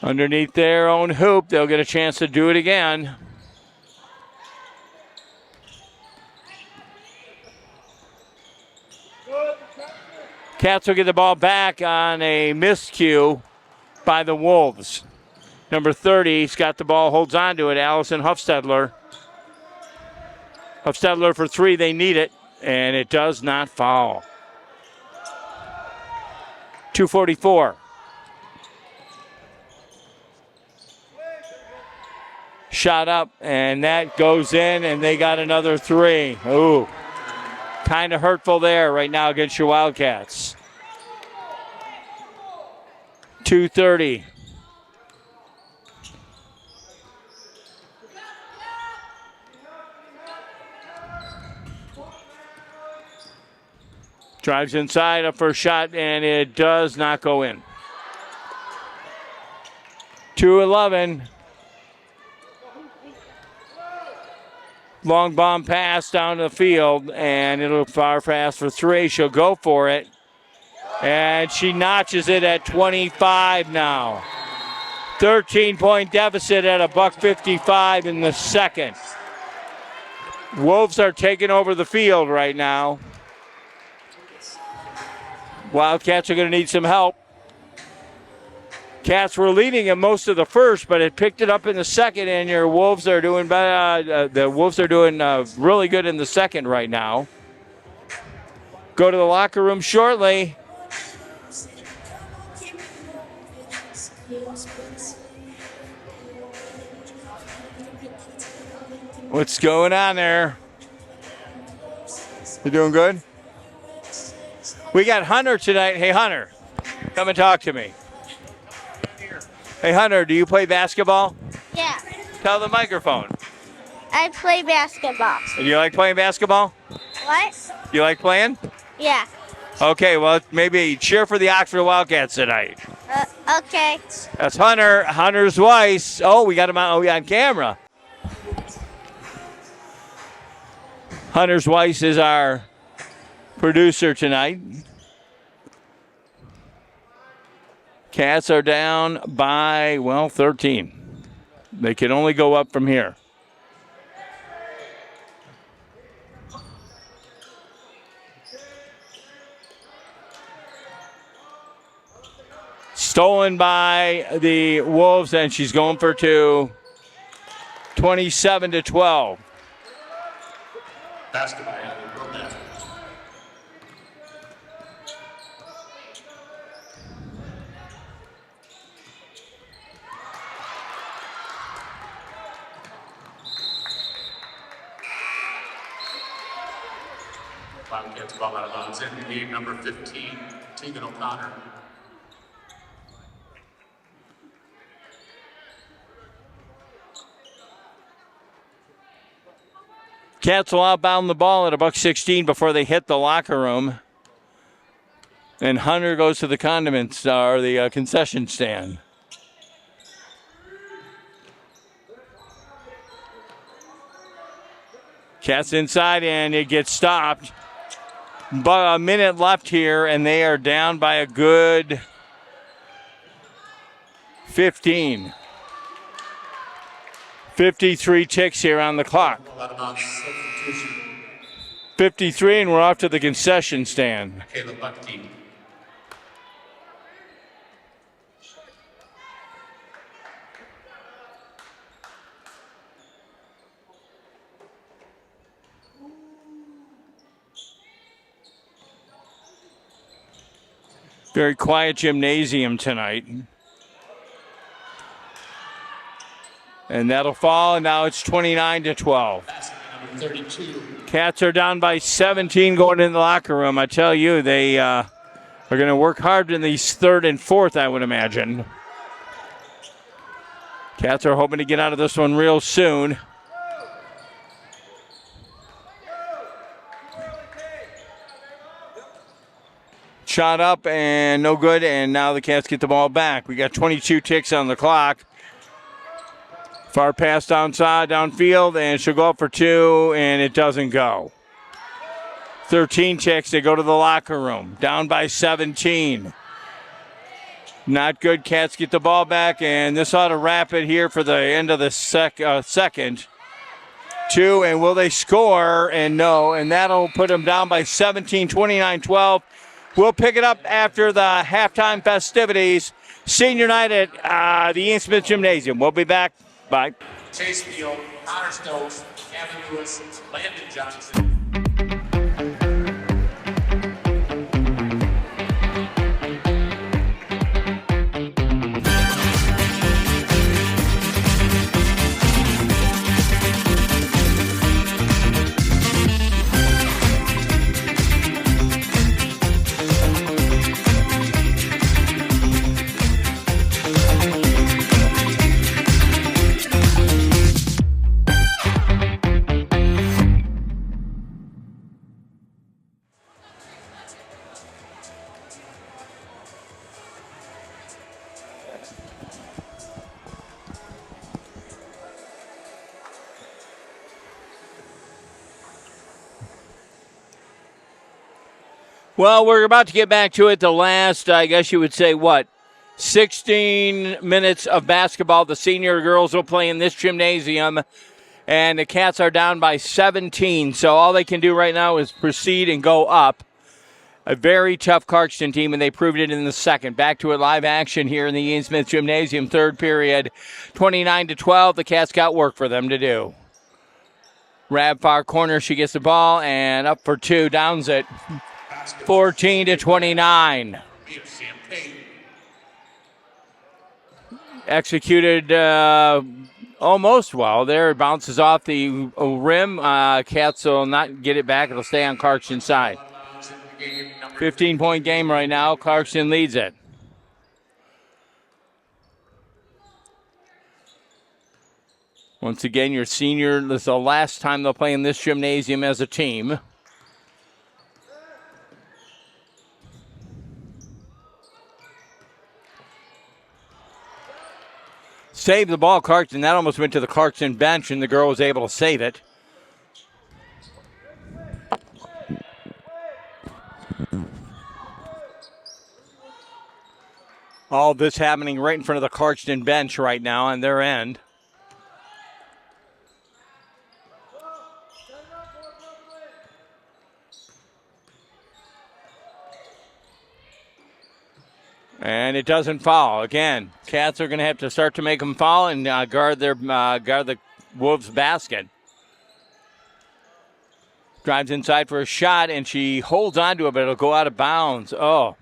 [SPEAKER 1] Underneath their own hoop, they'll get a chance to do it again. Cats will get the ball back on a miscue by the Wolves. Number 30, he's got the ball, holds on to it, Allison Huffstedler. Huffstedler for 3, they need it, and it does not foul. 2:44. Shot up, and that goes in, and they got another 3. Ooh. Kind of hurtful there right now against your Wildcats. 2:30. Drives inside, up for a shot, and it does not go in. 2:11. Long bomb pass down to the field, and it'll fire fast for 3. She'll go for it, and she notches it at 25 now. 13-point deficit at $1.55 in the second. Wolves are taking over the field right now. Wildcats are going to need some help. Cats were leading in most of the first, but it picked it up in the second, and your Wolves are doing the Wolves are doing really good in the second right now. Go to the locker room shortly. What's going on there? You doing good? We got Hunter tonight. Hey, Hunter, come and talk to me. Hey, Hunter, do you play basketball?
[SPEAKER 9] Yeah,
[SPEAKER 1] Tell the microphone.
[SPEAKER 9] I play basketball.
[SPEAKER 1] Do you like playing basketball?
[SPEAKER 9] What?
[SPEAKER 1] You like playing?
[SPEAKER 9] Yeah.
[SPEAKER 1] Okay, well, maybe cheer for the Oxford Wildcats tonight.
[SPEAKER 9] Okay.
[SPEAKER 1] That's Hunter. Hunter's Weiss. Oh, we got him on camera. Hunter's Weiss is our producer tonight. Cats are down by, 13. They can only go up from here. Stolen by the Wolves, and she's going for two. 27-12.
[SPEAKER 2] Basketball. Wildcats ball out of bounds. In the game, number 15, Tegan O'Connor.
[SPEAKER 1] Cats will outbound the ball at $1.16 before they hit the locker room. And Hunter goes to the condiments, or the concession stand. Cats inside, and it gets stopped. But a minute left here, and they are down by a good 15. 53 ticks here on the clock. 53, and we're off to the concession stand.
[SPEAKER 2] Caleb Buckteam.
[SPEAKER 1] Very quiet gymnasium tonight. And that'll fall, and now it's 29-12.
[SPEAKER 2] 32.
[SPEAKER 1] Cats are down by 17 going in the locker room. I tell you, they are going to work hard in these third and fourth, I would imagine. Cats are hoping to get out of this one real soon. Shot up and no good, and now the Cats get the ball back. We got 22 ticks on the clock. Far pass downfield, and she'll go up for two, and it doesn't go. 13 ticks, they go to the locker room. Down by 17. Not good. Cats get the ball back, and this ought to wrap it here for the end of the second. Two, and will they score? And no, and that'll put them down by 17, 29-12. We'll pick it up after the halftime festivities. Senior night at the Ian Smith Gymnasium. We'll be back. Bye.
[SPEAKER 2] Chase Field, Connor Stokes, Kevin Lewis, Landon Johnson.
[SPEAKER 1] Well, we're about to get back to it. The last, I guess you would say, 16 minutes of basketball. The senior girls will play in this gymnasium, and the Cats are down by 17. So all they can do right now is proceed and go up. a very tough Clarkston team, and they proved it in the second. Back to it, live action here in the Ian Smith Gymnasium, third period. 29-12, the Cats got work for them to do. Rab far corner, she gets the ball, and up for two, downs it. 14-29. Executed almost well there. It bounces off the rim. Cats will not get it back. It'll stay on Clarkston's side. 15-point game right now. Clarkston leads it. Once again, your senior, this is the last time they'll play in this gymnasium as a team. Save the ball, Clarkston. That almost went to the Clarkston bench, and the girl was able to save it. All this happening right in front of the Clarkston bench right now on their end. And it doesn't fall. Again, Cats are going to have to start to make them fall and guard the Wolves' basket. Drives inside for a shot, and she holds on to it, but it'll go out of bounds. Oh.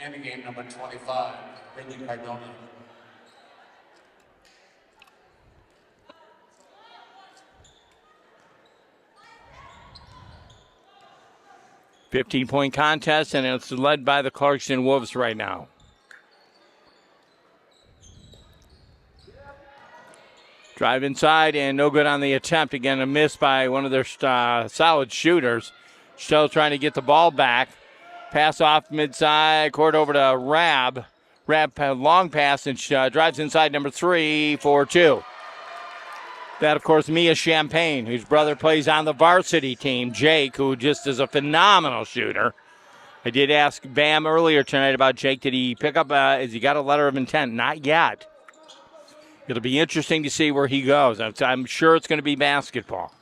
[SPEAKER 2] And the game number 25, Brittany Cardona.
[SPEAKER 1] 15-point contest, and it's led by the Clarkston Wolves right now. Drive inside, and no good on the attempt. Again, a miss by one of their solid shooters. Still trying to get the ball back. Pass off midside, court over to Rab. Rab, long pass, and drives inside number 3 for 2. That, of course, Mia Champagne, whose brother plays on the varsity team, Jake, who just is a phenomenal shooter. I did ask Bam earlier tonight about Jake. Did he pick up, has he got a letter of intent? Not yet. It'll be interesting to see where he goes. I'm sure it's going to be basketball.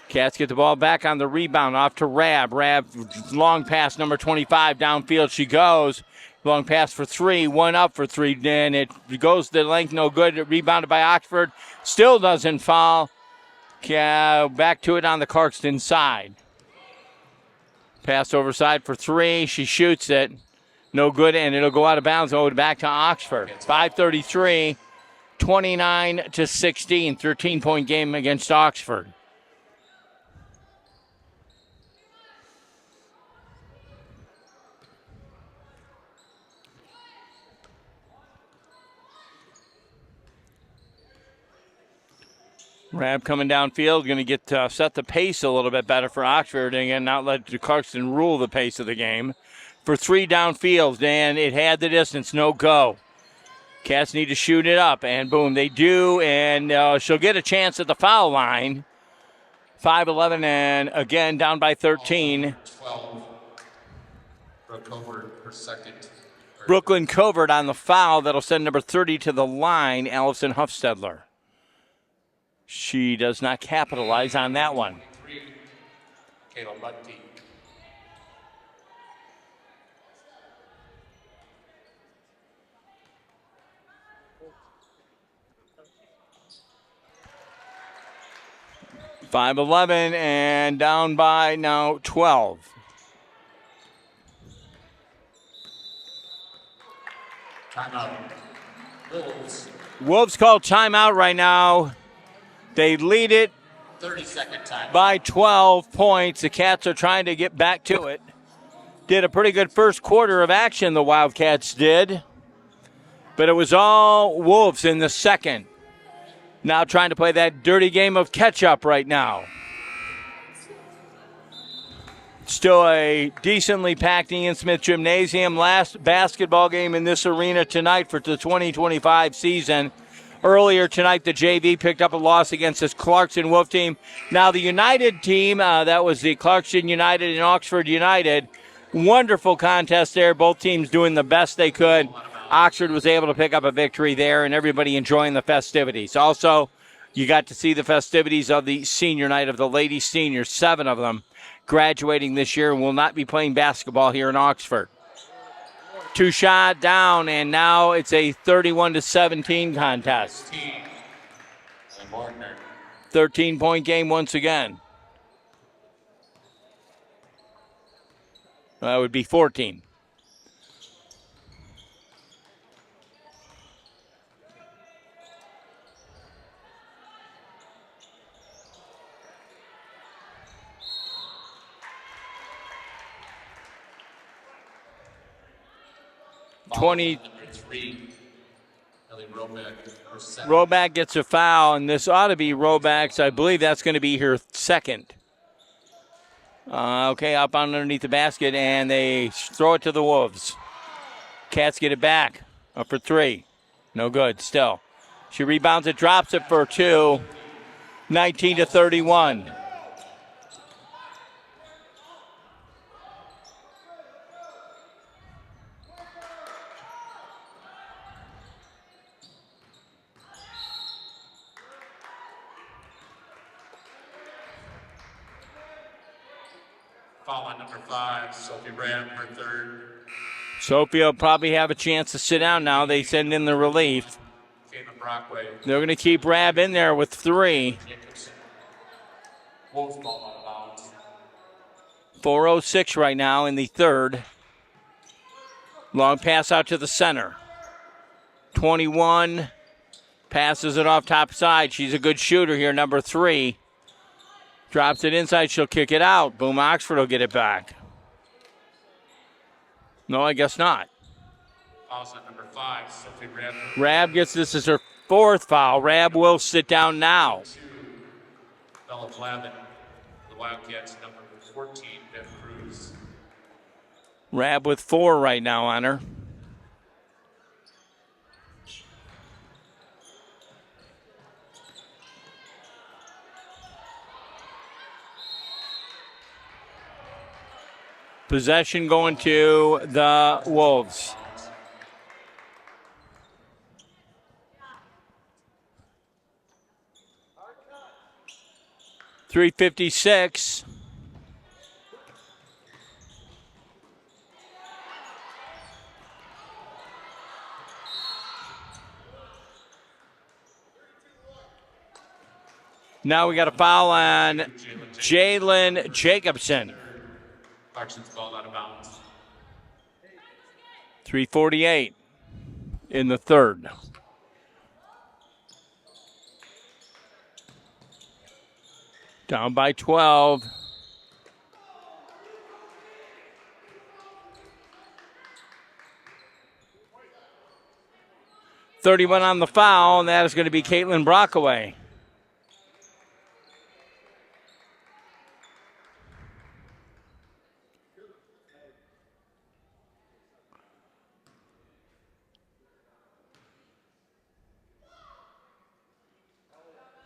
[SPEAKER 1] Cats get the ball back on the rebound, off to Rab. Rab, long pass, number 25, downfield she goes. Long pass for 3, one up for 3, then it goes the length, no good. Rebounded by Oxford, still doesn't fall. Back to it on the Clarkston side. Pass overside for 3, she shoots it. No good, and it'll go out of bounds, back to Oxford. 5:33, 29-16, 13-point game against Oxford. Rab coming downfield, going to get set the pace a little bit better for Oxford, and again, not let Clarkston rule the pace of the game. For 3 downfield, and it had the distance, no go. Cats need to shoot it up, and boom, they do, and she'll get a chance at the foul line. 5-11, and again, down by 13.
[SPEAKER 2] 12. Brooke Covert, her second.
[SPEAKER 1] Brooklyn Covert on the foul. That'll send number 30 to the line, Allison Huffstedler. She does not capitalize on that one.
[SPEAKER 2] Kayla Butty.
[SPEAKER 1] $5-11 and down by now 12.
[SPEAKER 2] Timeout. Wolves.
[SPEAKER 1] Wolves call timeout right now. They lead it
[SPEAKER 2] 30-second time.
[SPEAKER 1] by 12 points. The Cats are trying to get back to it. Did a pretty good first quarter of action, the Wildcats did. But it was all Wolves in the second. Now trying to play that dirty game of catch-up right now. Still a decently packed Ian Smith Gymnasium. Last basketball game in this arena tonight for the 2025 season. Earlier tonight, the JV picked up a loss against this Clarkston Wolf team. Now the United team, that was the Clarkston United and Oxford United. Wonderful contest there. Both teams doing the best they could. Oxford was able to pick up a victory there, and everybody enjoying the festivities. Also, You got to see the festivities of the senior night of the lady seniors, 7 of them graduating this year and will not be playing basketball here in Oxford. 2 shot down, and now it's a 31-17 contest. 13-point game once again. That would be 14. Roback gets a foul, and this ought to be Roback's. I believe that's going to be her second. Okay, up underneath the basket, and they throw it to the Wolves. Cats get it back. Up for 3. No good still. She rebounds it, drops it for 2. 19-31.
[SPEAKER 2] Foul on number 5, Sophie Ram, her third.
[SPEAKER 1] Sophie will probably have a chance to sit down now. They send in the relief. They're going to keep Rab in there with 3. 4:06 right now in the third. Long pass out to the center. 21 passes it off top side. She's a good shooter here, number 3. Drops it inside. She'll kick it out. Boom, Oxford will get it back. No, I guess not.
[SPEAKER 2] Also number 5, Sophie Rab.
[SPEAKER 1] Rab gets this as her 4th foul. Rab will sit down now.
[SPEAKER 2] Bella Flavin, the Wildcats, number 14, Bev Cruz.
[SPEAKER 1] Rab with 4 right now on her. Possession going to the Wolves. .356. Now we got a foul on Jalen Jacobson.
[SPEAKER 2] Clarkston's ball out of bounds.
[SPEAKER 1] 3:48 in the third. Down by 12. .31 on the foul, and that is going to be Caitlin Brockaway.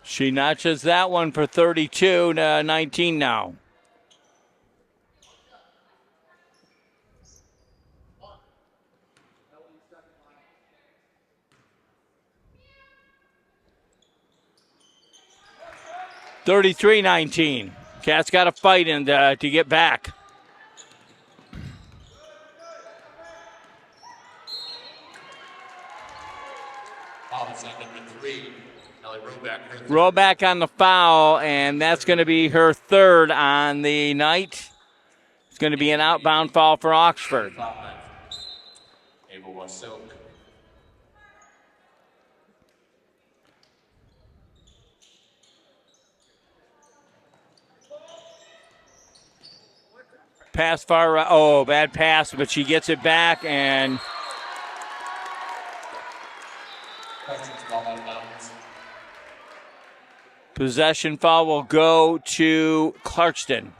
[SPEAKER 1] She notches that one for 32-19 now. .33-19. Cats got to fight and to get back. Roback on the foul, and that's going to be her 3rd on the night. It's going to be an outbound foul for Oxford. Pass far right. Oh, bad pass, but she gets it back, and possession foul will go to Clarkston.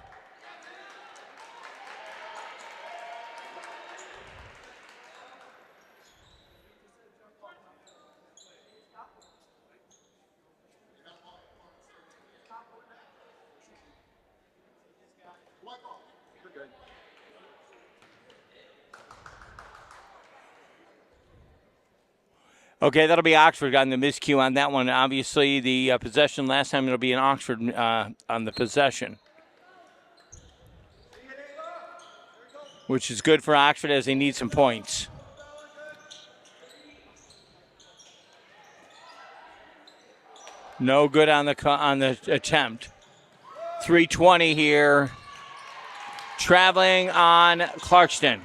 [SPEAKER 1] Okay, that'll be Oxford on the miscue on that one. Obviously, the possession last time it'll be in Oxford on the possession, which is good for Oxford as they need some points. No good on the attempt. 3:20 here. Traveling on Clarkston.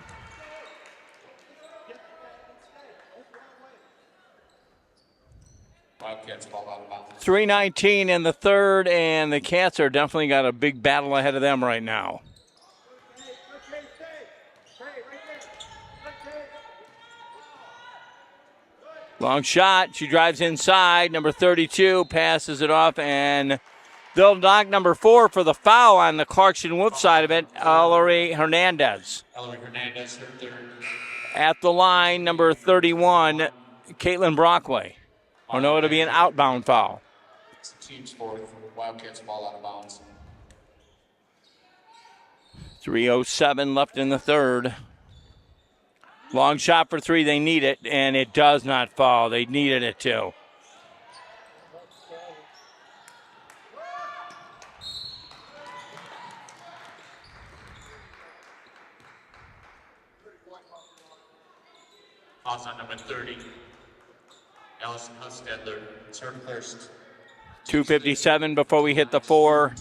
[SPEAKER 2] Wildcats ball out of bounds.
[SPEAKER 1] 3:19 in the third, and the Cats are definitely got a big battle ahead of them right now. Long shot. She drives inside. Number 32 passes it off, and they'll knock number 4 for the foul on the Clarkston Wolf side of it, Ellery Hernandez.
[SPEAKER 2] Ellery Hernandez, her third.
[SPEAKER 1] At the line, number 31, Caitlin Brockway. Oh, no, it'll be an outbound foul.
[SPEAKER 2] It's the team's fourth. Wildcats ball out of bounds.
[SPEAKER 1] 3:07 left in the third. Long shot for 3. They need it, and it does not fall. They needed it to.
[SPEAKER 2] Fouls on number 30. Allison Hustedler. It's her first.
[SPEAKER 1] 2:57 before we hit the 4.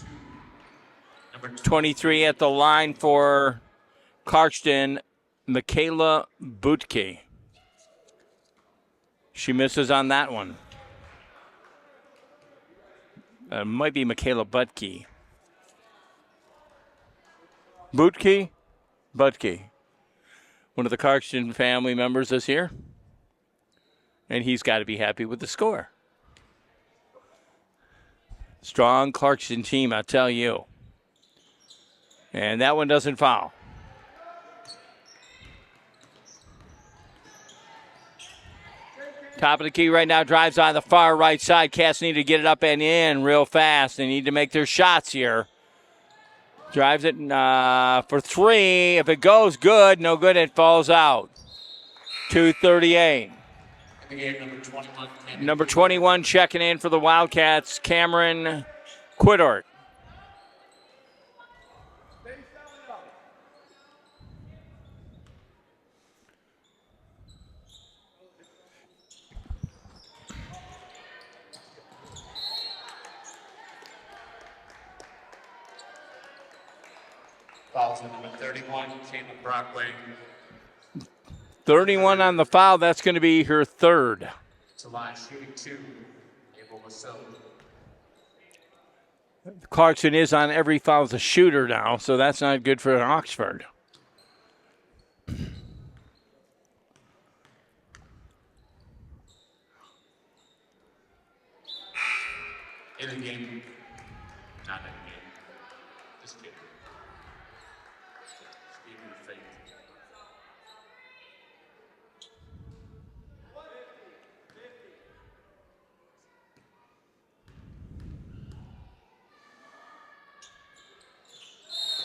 [SPEAKER 2] Number
[SPEAKER 1] 23 at the line for Clarkston, Michaela Butke. She misses on that one. Might be Michaela Butke. Butke? Butke. One of the Clarkston family members is here. And he's got to be happy with the score. Strong Clarkston team, I tell you. And that one doesn't foul. Top of the key right now, drives on the far right side. Cats need to get it up and in real fast. They need to make their shots here. Drives it for 3. If it goes good, no good, it falls out. 2:38.
[SPEAKER 2] in the game, number 21.
[SPEAKER 1] Number 21 checking in for the Wildcats, Cameron Quidort.
[SPEAKER 2] Fouls on number 31, Caitlin Brockway.
[SPEAKER 1] 31 on the foul. That's going to be her third.
[SPEAKER 2] To line shooting 2, Abel Vasil.
[SPEAKER 1] Clarkston is on every foul as a shooter now, so that's not good for Oxford.
[SPEAKER 2] In the game, not in the game. Just kidding. Stephen Fate.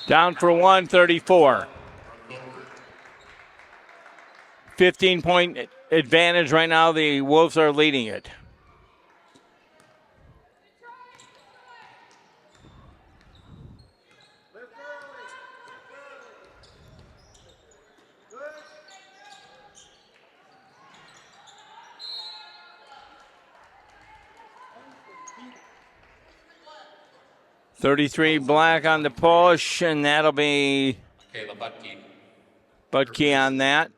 [SPEAKER 1] Down for 134. 15-point advantage right now. The Wolves are leading it. .33 black on the push, and that'll be
[SPEAKER 2] Kayla Butke.
[SPEAKER 1] Butke on that.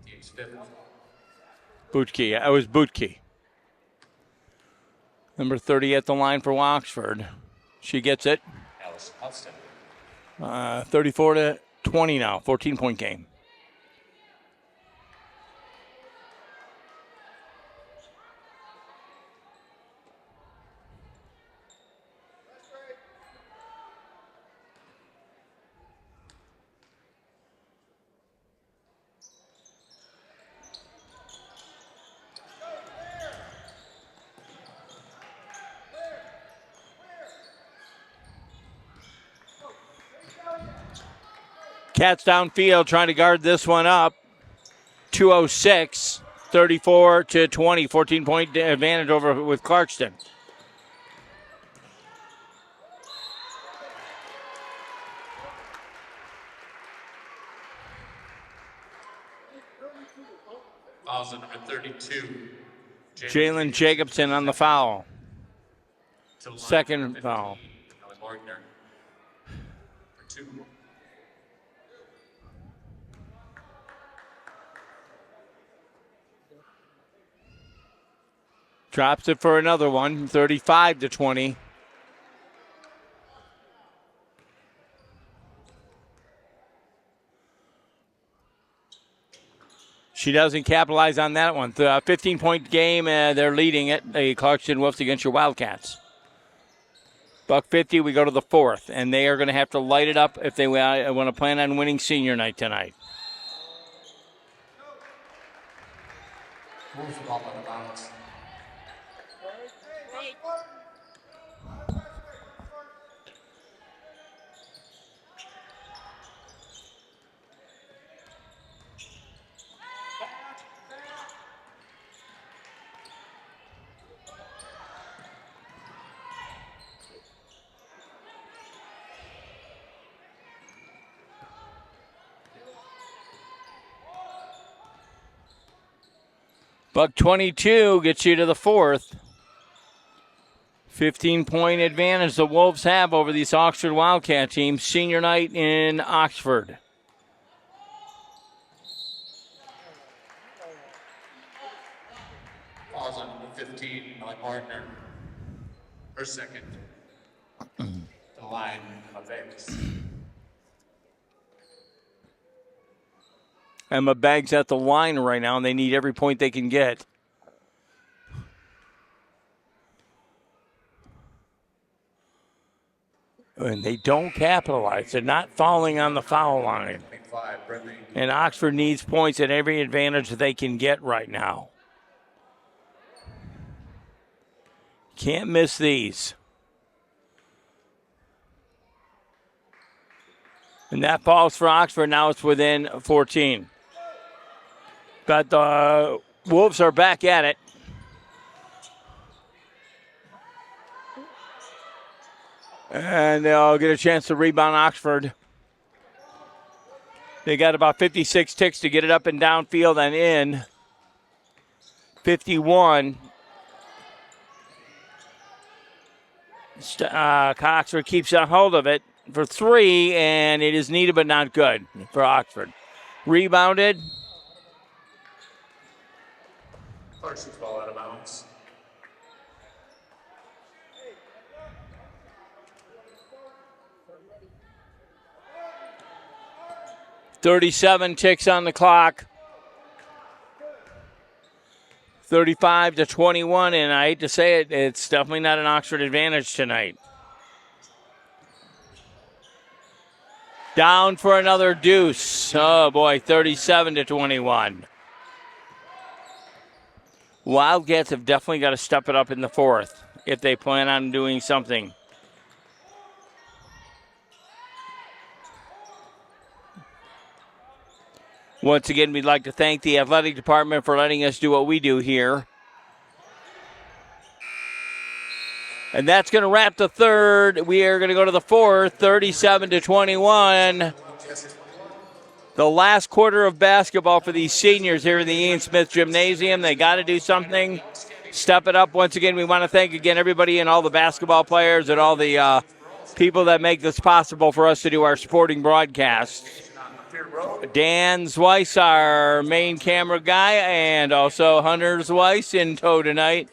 [SPEAKER 2] Team's 5th.
[SPEAKER 1] Butke. It was Butke. Number 30 at the line for Oxford. She gets it.
[SPEAKER 2] Alice Hudson.
[SPEAKER 1] 34-20 now. 14-point game. Cats downfield trying to guard this one up. 2:06. 34-20, 14-point advantage over with Clarkston.
[SPEAKER 2] Fouls on number 32.
[SPEAKER 1] Jalen Jacobson on the foul. Second foul.
[SPEAKER 2] For 2.
[SPEAKER 1] Drops it for another one, 35-20. She doesn't capitalize on that one. The 15-point game, they're leading it, the Clarkston Wolves against your Wildcats. $1.50, we go to the fourth, and they are going to have to light it up if they want to plan on winning senior night tonight.
[SPEAKER 2] Wolves ball out of bounds.
[SPEAKER 1] $1.22 gets you to the fourth. 15-point advantage the Wolves have over this Oxford Wildcat team. Senior night in Oxford.
[SPEAKER 2] Fouls on number 15, Alec Gardner. Her second. The line of Vegas.
[SPEAKER 1] Emma Baggs at the line right now, and they need every point they can get. And they don't capitalize. They're not falling on the foul line. And Oxford needs points at every advantage that they can get right now. Can't miss these. And that falls for Oxford. Now it's within 14. But the Wolves are back at it. And they'll get a chance to rebound Oxford. They got about 56 ticks to get it up and downfield and in. 51. Oxford keeps a hold of it for 3, and it is needed but not good for Oxford. Rebounded.
[SPEAKER 2] Clarkson's ball out of bounds.
[SPEAKER 1] .37 ticks on the clock. 35-21, and I hate to say it, it's definitely not an Oxford advantage tonight. Down for another deuce. Oh, boy, 37-21. Wildcats have definitely got to step it up in the fourth if they plan on doing something. Once again, we'd like to thank the athletic department for letting us do what we do here. And that's going to wrap the third. We are going to go to the fourth, 37-21. The last quarter of basketball for these seniors here in the Ian Smith Gymnasium. They got to do something. Step it up. Once again, we want to thank again everybody and all the basketball players and all the people that make this possible for us to do our sporting broadcast. Dan Zweiss, our main camera guy, and also Hunter Zweiss in tow tonight.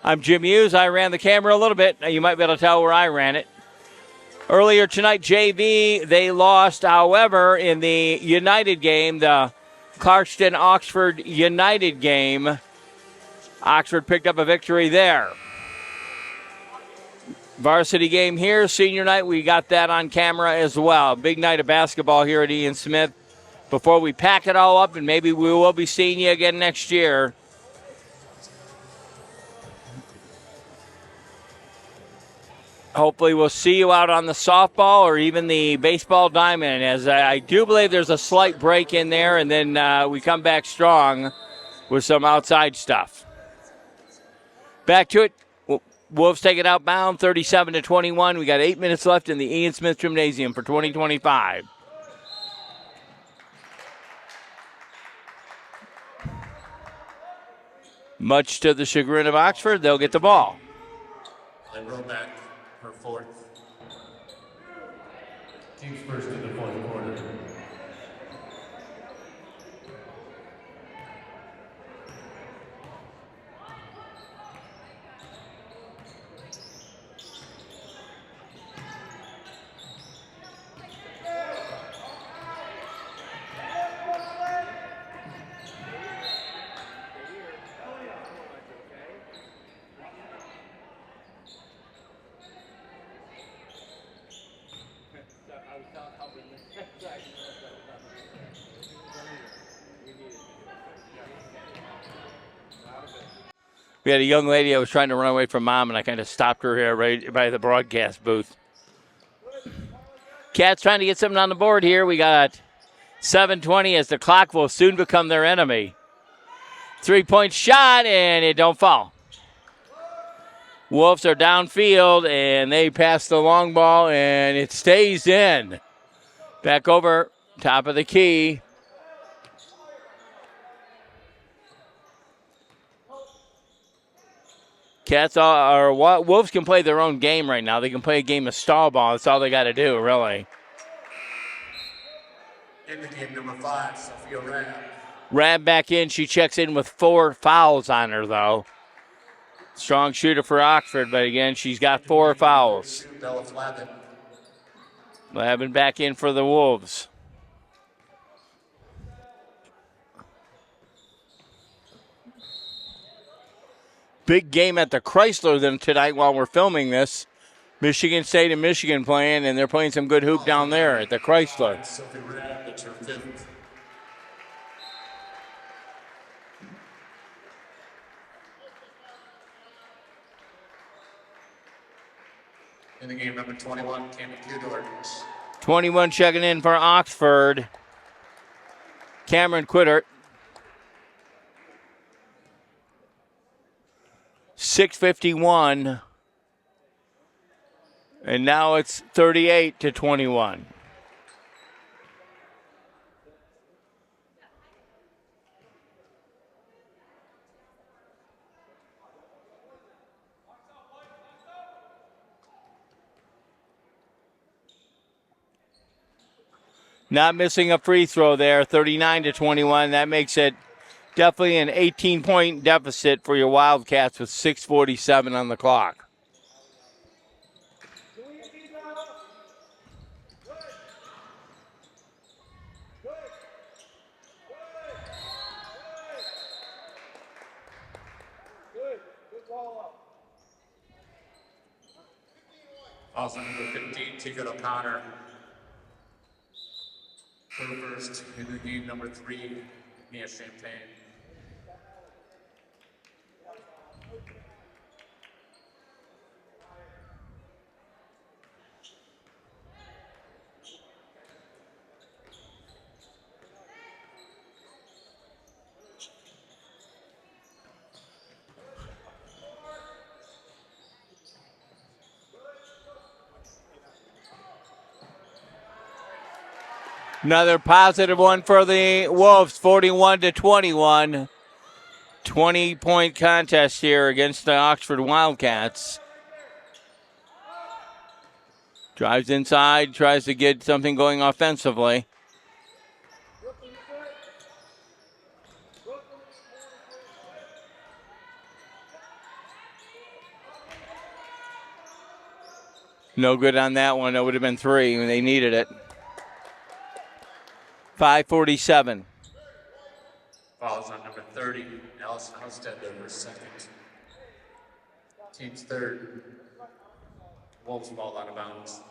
[SPEAKER 1] I'm Jim Hughes. I ran the camera a little bit. You might be able to tell where I ran it. Earlier tonight, JV, they lost, however, in the United game, the Clarkston-Oxford United game. Oxford picked up a victory there. Varsity game here, senior night, we got that on camera as well. Big night of basketball here at Ian Smith. Before we pack it all up, and maybe we will be seeing you again next year. Hopefully we'll see you out on the softball or even the baseball diamond, as I do believe there's a slight break in there, and then we come back strong with some outside stuff. Back to it. Wolves take it outbound, 37-21. We got 8 minutes left in the Ian Smith Gymnasium for 2025. Much to the chagrin of Oxford, they'll get the ball.
[SPEAKER 2] They roll back for fourth. Team's first in the fourth quarter.
[SPEAKER 1] We had a young lady that was trying to run away from mom, and I kind of stopped her here right by the broadcast booth. Cats trying to get something on the board here. We got 7:20 as the clock will soon become their enemy. 3-point shot, and it don't fall. Wolves are downfield, and they pass the long ball, and it stays in. Back over, top of the key. Wolves can play their own game right now. They can play a game of stall ball. That's all they got to do, really.
[SPEAKER 2] In the game, number 5, Sophia Rab.
[SPEAKER 1] Rab back in. She checks in with 4 fouls on her, though. Strong shooter for Oxford, but again, she's got 4 fouls.
[SPEAKER 2] Bella Flavin.
[SPEAKER 1] Flavin back in for the Wolves. Big game at the Chrysler then tonight while we're filming this. Michigan State and Michigan playing, and they're playing some good hoop down there at the Chrysler.
[SPEAKER 2] Sophia Rab, that's her 5th. In the game, number 21, Cameron Kudor.
[SPEAKER 1] 21 checking in for Oxford. Cameron Quittert. 6:51. And now it's 38-21. Not missing a free throw there, 39-21. That makes it definitely an 18-point deficit for your Wildcats with 6:47 on the clock.
[SPEAKER 2] Also number 15, Tika O'Connor. For first in the game, number 3, Mia Champagne.
[SPEAKER 1] Another positive one for the Wolves, 41-21. 20-point contest here against the Oxford Wildcats. Drives inside, tries to get something going offensively. No good on that one. That would have been 3 when they needed it. 5:47.
[SPEAKER 2] Fouls on number 30, Allison Hostetler, her 2nd. Team's 3rd. Wolves ball out of bounds.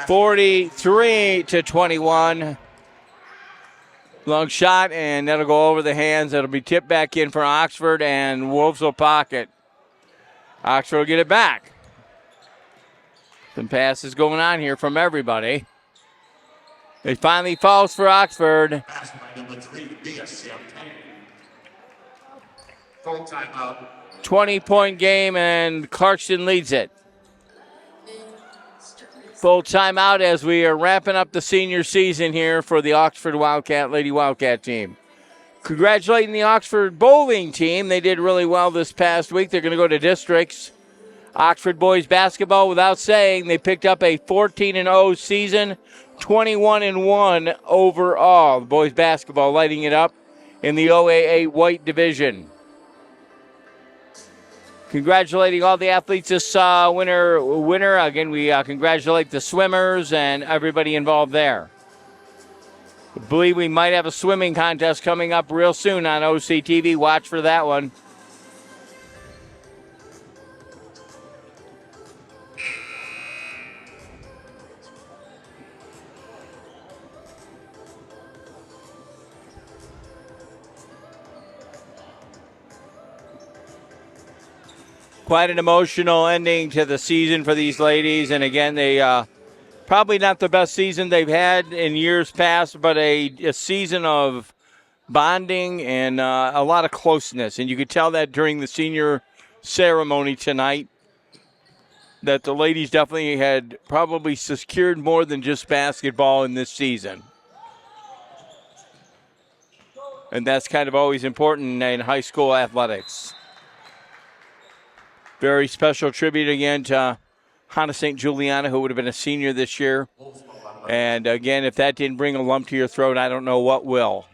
[SPEAKER 1] $43-21. Long shot, and that'll go over the hands. That'll be tipped back in for Oxford, and Wolves will pocket. Oxford will get it back. Some passes going on here from everybody. It finally falls for Oxford.
[SPEAKER 2] Pass by number 3, full timeout.
[SPEAKER 1] 20-point game, and Clarkston leads it. Full timeout as we are wrapping up the senior season here for the Oxford Lady Wildcat team. Congratulating the Oxford bowling team. They did really well this past week. They're going to go to districts. Oxford boys basketball, without saying, they picked up a 14-0 season, 21-1 overall. The boys basketball lighting it up in the OAA white division. Congratulating all the athletes this winter. Again, we congratulate the swimmers and everybody involved there. I believe we might have a swimming contest coming up real soon on OCTV. Watch for that one. Quite an emotional ending to the season for these ladies. And again, they probably not the best season they've had in years past, but a season of bonding and a lot of closeness. And you could tell that during the senior ceremony tonight, that the ladies definitely had probably secured more than just basketball in this season. And that's kind of always important in high school athletics. Very special tribute again to Hannah St. Juliana, who would have been a senior this year. And again, if that didn't bring a lump to your throat, I don't know what will.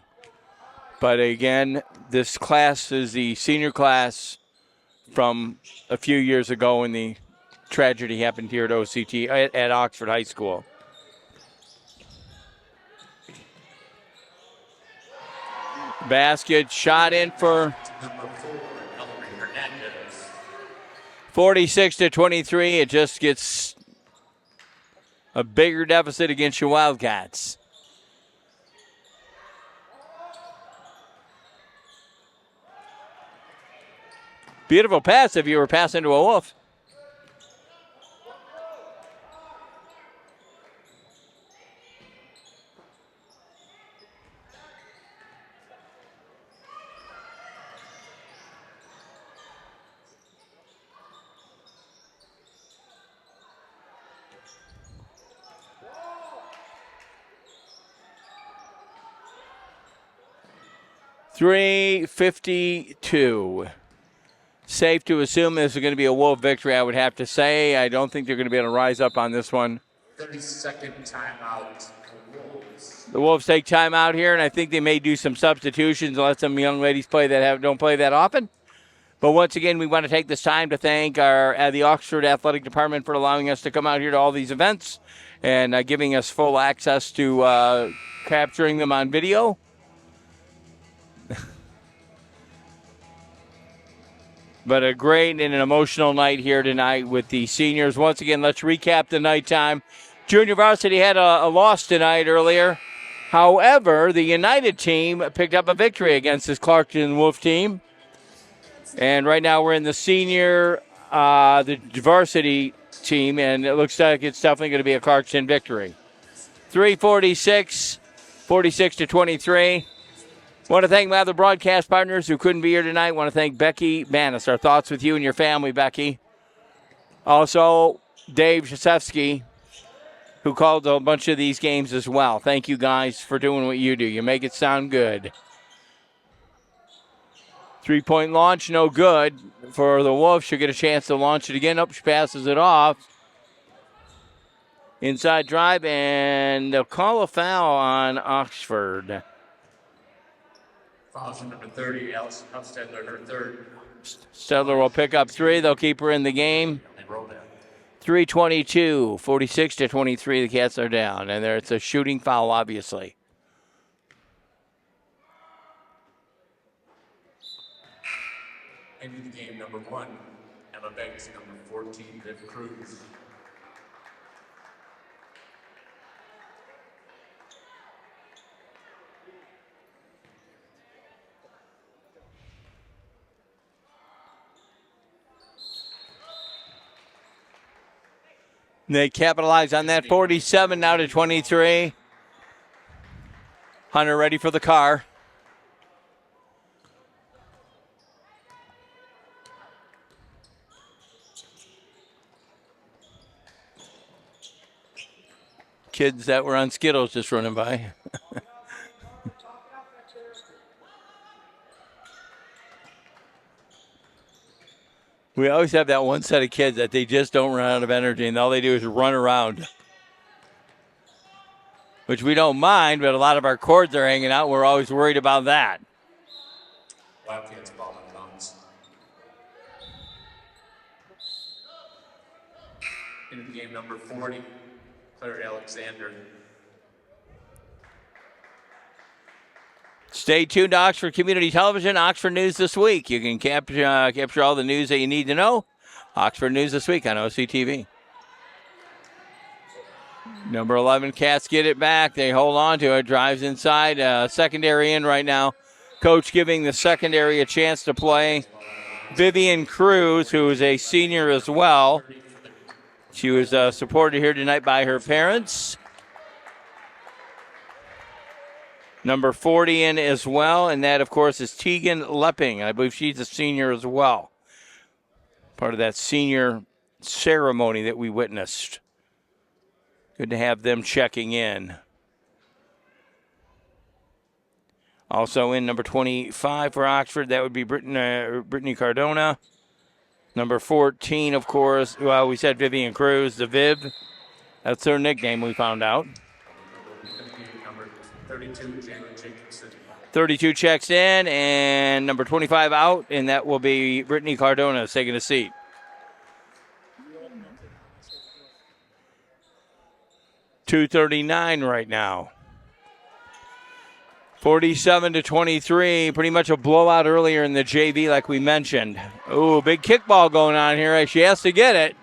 [SPEAKER 1] But again, this class is the senior class from a few years ago when the tragedy happened here at OCT, at Oxford High School. Basket shot in for 46-23. It just gets a bigger deficit against your Wildcats. Beautiful pass if you were passing to a Wolf. .352. Safe to assume this is going to be a Wolf victory, I would have to say. I don't think they're going to be able to rise up on this one.
[SPEAKER 2] 30-second timeout.
[SPEAKER 1] The Wolves take time out here, and I think they may do some substitutions and let some young ladies play that don't play that often. But once again, we want to take this time to thank the Oxford Athletic Department for allowing us to come out here to all these events and giving us full access to capturing them on video. But a great and an emotional night here tonight with the seniors. Once again, let's recap the nighttime. Junior Varsity had a loss tonight earlier. However, the United team picked up a victory against this Clarkston Wolf team. And right now we're in the senior, the Varsity team, and it looks like it's definitely going to be a Clarkston victory. 346, 46-23. Want to thank my other broadcast partners who couldn't be here tonight. Want to thank Becky Manis. Our thoughts with you and your family, Becky. Also, Dave Jasewski, who called a bunch of these games as well. Thank you guys for doing what you do. You make it sound good. 3-point launch, no good for the Wolves. She'll get a chance to launch it again. She passes it off. Inside drive, and they'll call a foul on Oxford.
[SPEAKER 2] Foul number 30, Allison Huffstedler, her third.
[SPEAKER 1] Stedler will pick up 3. They'll keep her in the game. 3:22, 46-23. The Cats are down, and it's a shooting foul, obviously.
[SPEAKER 2] Ending the game, number 1, Emma Banks, number 14, Viv Cruz.
[SPEAKER 1] They capitalize on that. 47 now to 23. Hunter ready for the car. Kids that were on Skittles just running by. We always have that one set of kids that they just don't run out of energy, and all they do is run around. Which we don't mind, but a lot of our cords are hanging out. We're always worried about that.
[SPEAKER 2] Wildcats ball in bounds. In game number 40, Claire Alexander.
[SPEAKER 1] Stay tuned to Oxford Community Television, Oxford News This Week. You can capture all the news that you need to know. Oxford News This Week on OCTV. Number 11, Cats get it back. They hold on to it. Drives inside. Secondary in right now. Coach giving the secondary a chance to play. Vivian Cruz, who is a senior as well. She was supported here tonight by her parents. Number 40 in as well, and that, of course, is Tegan Lepping. I believe she's a senior as well. Part of that senior ceremony that we witnessed. Good to have them checking in. Also in number 25 for Oxford, that would be Brittany Cardona. Number 14, of course, well, we said Vivian Cruz, the Viv. That's her nickname, we found out. 32 checks in, and number 25 out, and that will be Brittany Cardona taking a seat. .239 right now. 47 to 23, pretty much a blowout earlier in the JV like we mentioned. Ooh, big kickball going on here. She has to get it.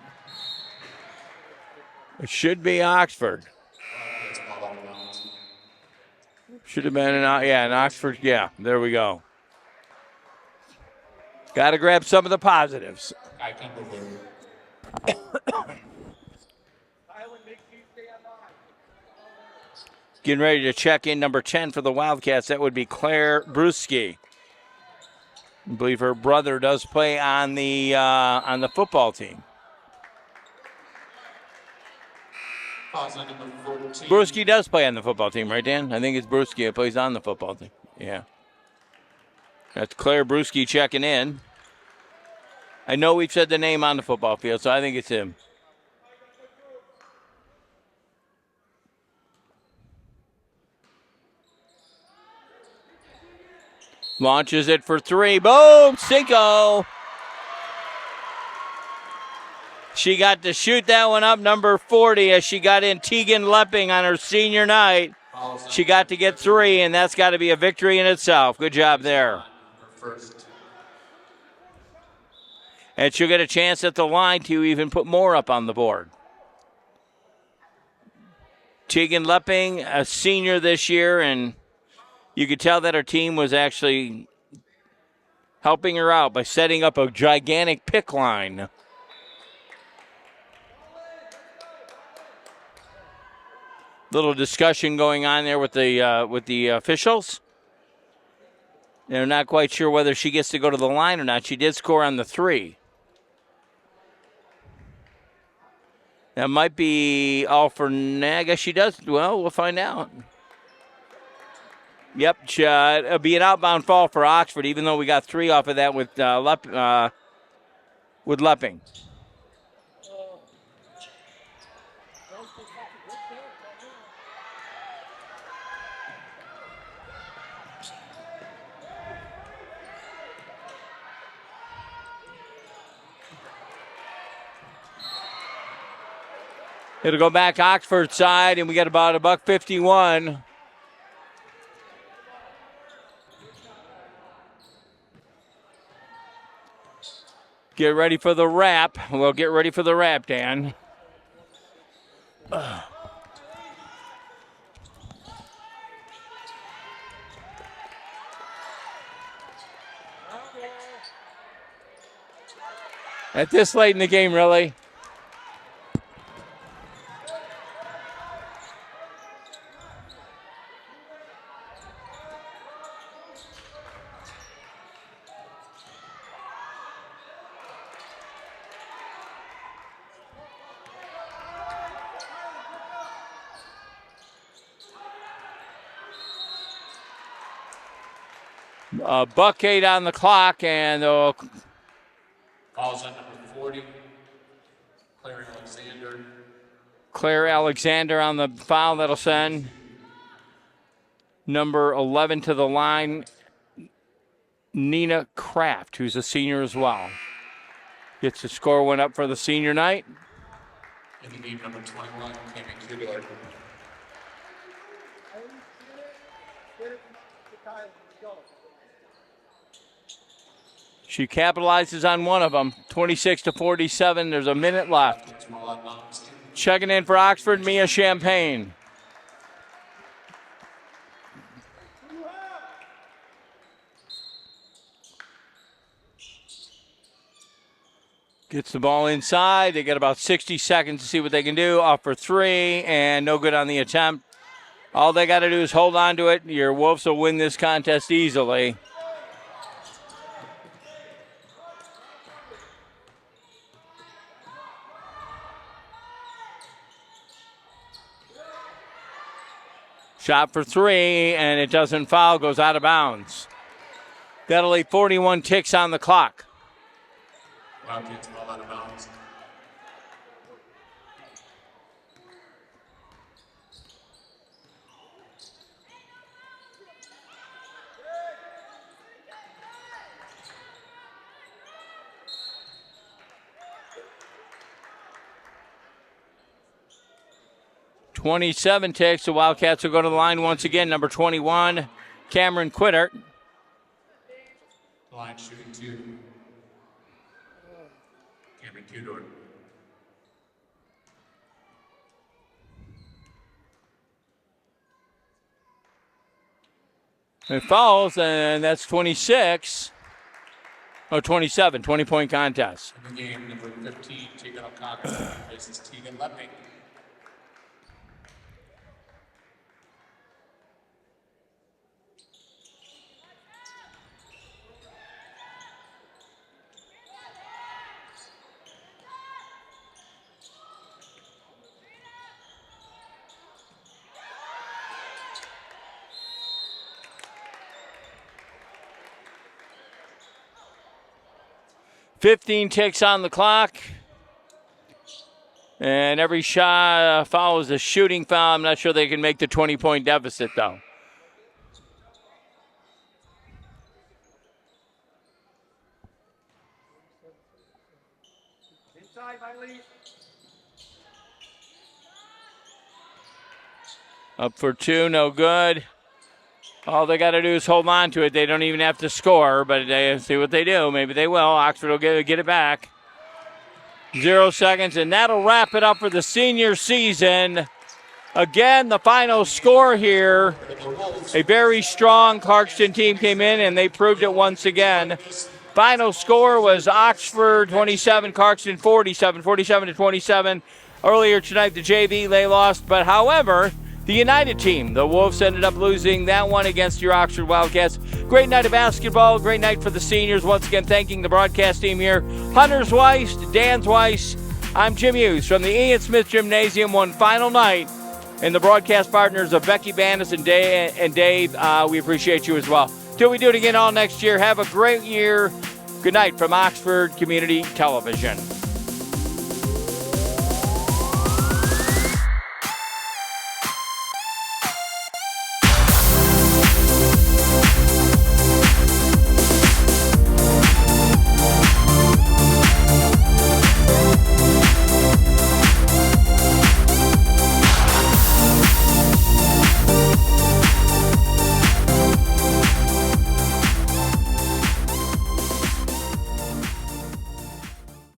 [SPEAKER 1] It should be Oxford. Should have been an Oxford. Yeah, there we go. Got to grab some of the positives. Getting ready to check in number 10 for the Wildcats. That would be Claire Bruschi. I believe her brother does play on the football team. Bruschi does play on the football team, right, Dan? I think it's Bruschi that plays on the football team. Yeah. That's Claire Bruschi checking in. I know we've said the name on the football field, so I think it's him. Launches it for three. Boom! Cinco! She got to shoot that one up, number 40, as she got in Tegan Lepping on her senior night. She got to get three, and that's got to be a victory in itself. Good job there. And she'll get a chance at the line to even put more up on the board. Tegan Lepping, a senior this year, and you could tell that her team was actually helping her out by setting up a gigantic pick line. Little discussion going on there with the officials. They're not quite sure whether she gets to go to the line or not. She did score on the three. That might be all for I guess she does. Well, we'll find out. Yep, it'll be an outbound fall for Oxford, even though we got three off of that with Lepping. It'll go back Oxford side, and we got about $1.51. Get ready for the wrap. Well, get ready for the wrap, Dan. At this late in the game, really? Buckade on the clock, and
[SPEAKER 2] Falls on number 40, Claire Alexander.
[SPEAKER 1] Claire Alexander on the foul. That'll send number 11 to the line, Nina Kraft, who's a senior as well. Gets the score one up for the senior night.
[SPEAKER 2] In the game, number 21, Cameron Kudor.
[SPEAKER 1] She capitalizes on one of them, 26-47. There's a minute left. Checking in for Oxford, Mia Champagne. Gets the ball inside. They get about 60 seconds to see what they can do. Off for three, and no good on the attempt. All they got to do is hold on to it. Your Wolves will win this contest easily. Shot for three, and it doesn't foul, goes out of bounds. That'll leave 41 ticks on the clock.
[SPEAKER 2] Wildcats ball out of bounds.
[SPEAKER 1] .27 ticks. The Wildcats will go to the line once again. Number 21, Cameron Quitter.
[SPEAKER 2] Line shooting 2. Cameron Kudor.
[SPEAKER 1] It falls, and that's 26. Oh, 27, 20-point contest.
[SPEAKER 2] In the game, number 15, Tegan O'Connor faces Tegan Lepning.
[SPEAKER 1] .15 ticks on the clock. And every shot follows a shooting foul. I'm not sure they can make the 20-point deficit, though.
[SPEAKER 10] Inside, Miley.
[SPEAKER 1] Up for two, no good. All they got to do is hold on to it. They don't even have to score, but they see what they do. Maybe they will. Oxford will get it back. 0 seconds, and that'll wrap it up for the senior season. Again, the final score here. A very strong Clarkston team came in, and they proved it once again. Final score was Oxford 27, Clarkston 47, 47-27. Earlier tonight, the JV, they lost, but however, the United team, the Wolves, ended up losing that one against your Oxford Wildcats. Great night of basketball, great night for the seniors. Once again, thanking the broadcast team here. Hunter's Weiss, Dan's Weiss. I'm Jim Hughes from the Ian Smith Gymnasium. One final night. And the broadcast partners of Becky Bandis and Dave, we appreciate you as well. Till we do it again all next year, have a great year. Good night from Oxford Community Television.